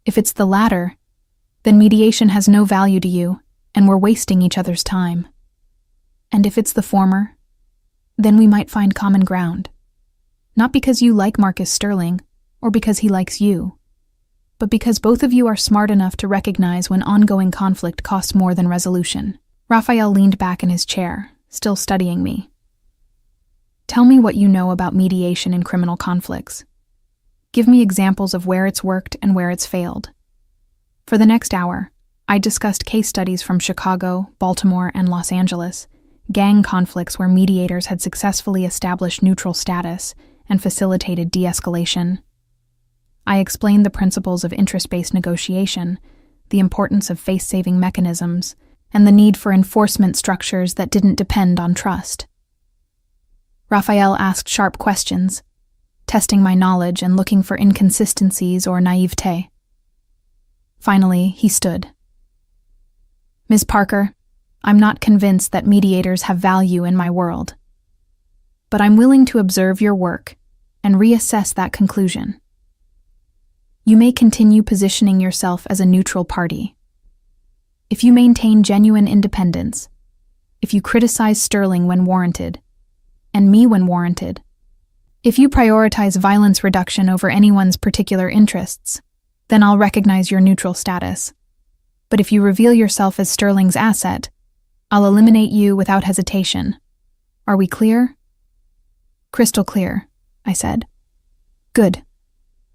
If it's the latter, then mediation has no value to you, and we're wasting each other's time. And if it's the former, then we might find common ground. Not because you like Marcus Sterling, or because he likes you, but because both of you are smart enough to recognize when ongoing conflict costs more than resolution. Raphael leaned back in his chair, still studying me. Tell me what you know about mediation in criminal conflicts. Give me examples of where it's worked and where it's failed. For the next hour, I discussed case studies from Chicago, Baltimore, and Los Angeles, gang conflicts where mediators had successfully established neutral status and facilitated de-escalation. I explained the principles of interest-based negotiation, the importance of face-saving mechanisms, and the need for enforcement structures that didn't depend on trust. Raphael asked sharp questions, testing my knowledge and looking for inconsistencies or naivete. Finally, he stood. Ms. Parker, I'm not convinced that mediators have value in my world. But I'm willing to observe your work and reassess that conclusion. You may continue positioning yourself as a neutral party. If you maintain genuine independence, if you criticize Sterling when warranted, and me when warranted, if you prioritize violence reduction over anyone's particular interests, then I'll recognize your neutral status. But if you reveal yourself as Sterling's asset, I'll eliminate you without hesitation. Are we clear? Crystal clear, I said. Good.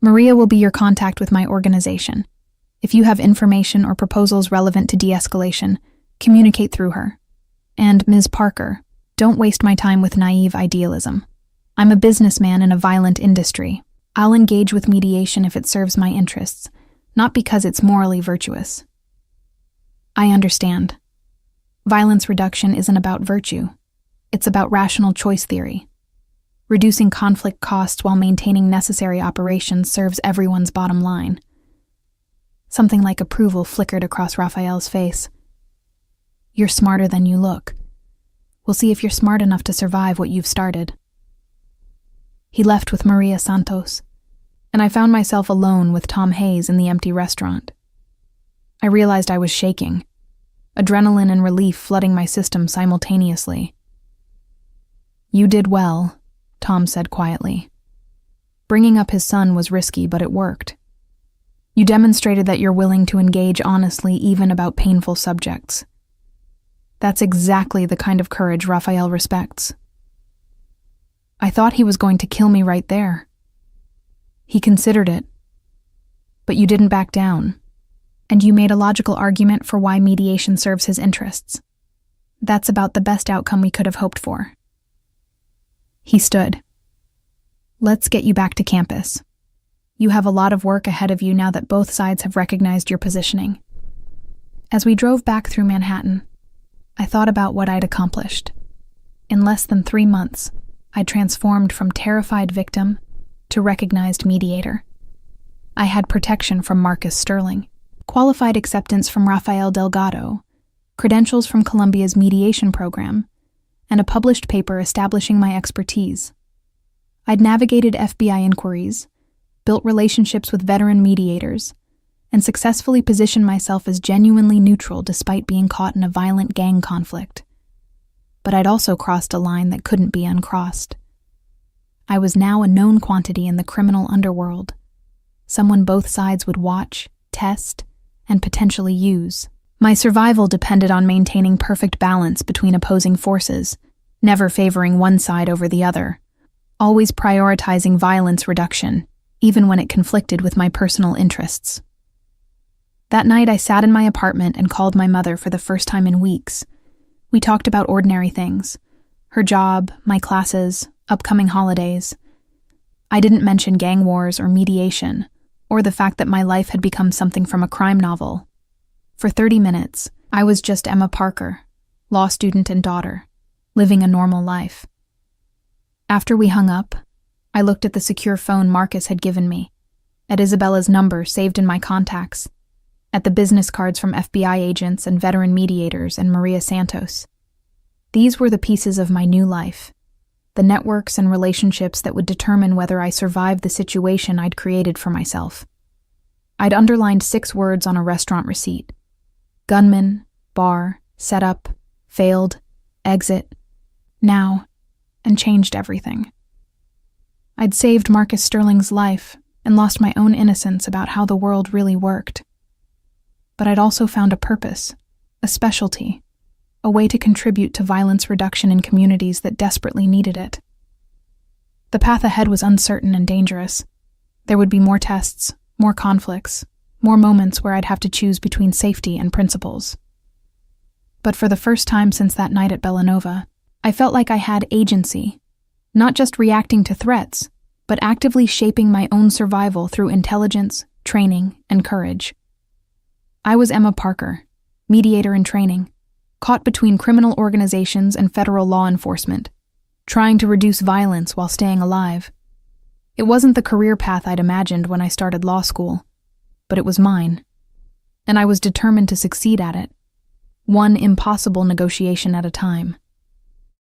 Maria will be your contact with my organization. If you have information or proposals relevant to de-escalation, communicate through her. And Ms. Parker, don't waste my time with naive idealism. I'm a businessman in a violent industry. I'll engage with mediation if it serves my interests, not because it's morally virtuous. I understand. Violence reduction isn't about virtue. It's about rational choice theory. Reducing conflict costs while maintaining necessary operations serves everyone's bottom line. Something like approval flickered across Raphael's face. You're smarter than you look. We'll see if you're smart enough to survive what you've started. He left with Maria Santos, and I found myself alone with Tom Hayes in the empty restaurant. I realized I was shaking, adrenaline and relief flooding my system simultaneously. "You did well," Tom said quietly. Bringing up his son was risky, but it worked. You demonstrated that you're willing to engage honestly even about painful subjects. That's exactly the kind of courage Raphael respects. I thought he was going to kill me right there. He considered it. But you didn't back down, and you made a logical argument for why mediation serves his interests. That's about the best outcome we could have hoped for. He stood. "Let's get you back to campus. You have a lot of work ahead of you now that both sides have recognized your positioning." As we drove back through Manhattan, I thought about what I'd accomplished. In less than 3 months, I'd transformed from terrified victim to recognized mediator. I had protection from Marcus Sterling, qualified acceptance from Rafael Delgado, credentials from Columbia's mediation program, and a published paper establishing my expertise. I'd navigated FBI inquiries, built relationships with veteran mediators, and successfully positioned myself as genuinely neutral despite being caught in a violent gang conflict. But I'd also crossed a line that couldn't be uncrossed. I was now a known quantity in the criminal underworld, someone both sides would watch, test, and potentially use. My survival depended on maintaining perfect balance between opposing forces, never favoring one side over the other, always prioritizing violence reduction, even when it conflicted with my personal interests. That night I sat in my apartment and called my mother for the first time in weeks. We talked about ordinary things, her job, my classes, upcoming holidays. I didn't mention gang wars or mediation, or the fact that my life had become something from a crime novel. For 30 minutes, I was just Emma Parker, law student and daughter, living a normal life. After we hung up, I looked at the secure phone Marcus had given me, at Isabella's number saved in my contacts, at the business cards from FBI agents and veteran mediators and Maria Santos. These were the pieces of my new life, the networks and relationships that would determine whether I survived the situation I'd created for myself. I'd underlined 6 words on a restaurant receipt: gunman, bar, setup, failed, exit, now, and changed everything. I'd saved Marcus Sterling's life and lost my own innocence about how the world really worked. But I'd also found a purpose, a specialty, a way to contribute to violence reduction in communities that desperately needed it. The path ahead was uncertain and dangerous. There would be more tests, more conflicts, more moments where I'd have to choose between safety and principles. But for the first time since that night at Bellanova, I felt like I had agency, not just reacting to threats, but actively shaping my own survival through intelligence, training, and courage. I was Emma Parker, mediator in training, caught between criminal organizations and federal law enforcement, trying to reduce violence while staying alive. It wasn't the career path I'd imagined when I started law school, but it was mine, and I was determined to succeed at it, one impossible negotiation at a time.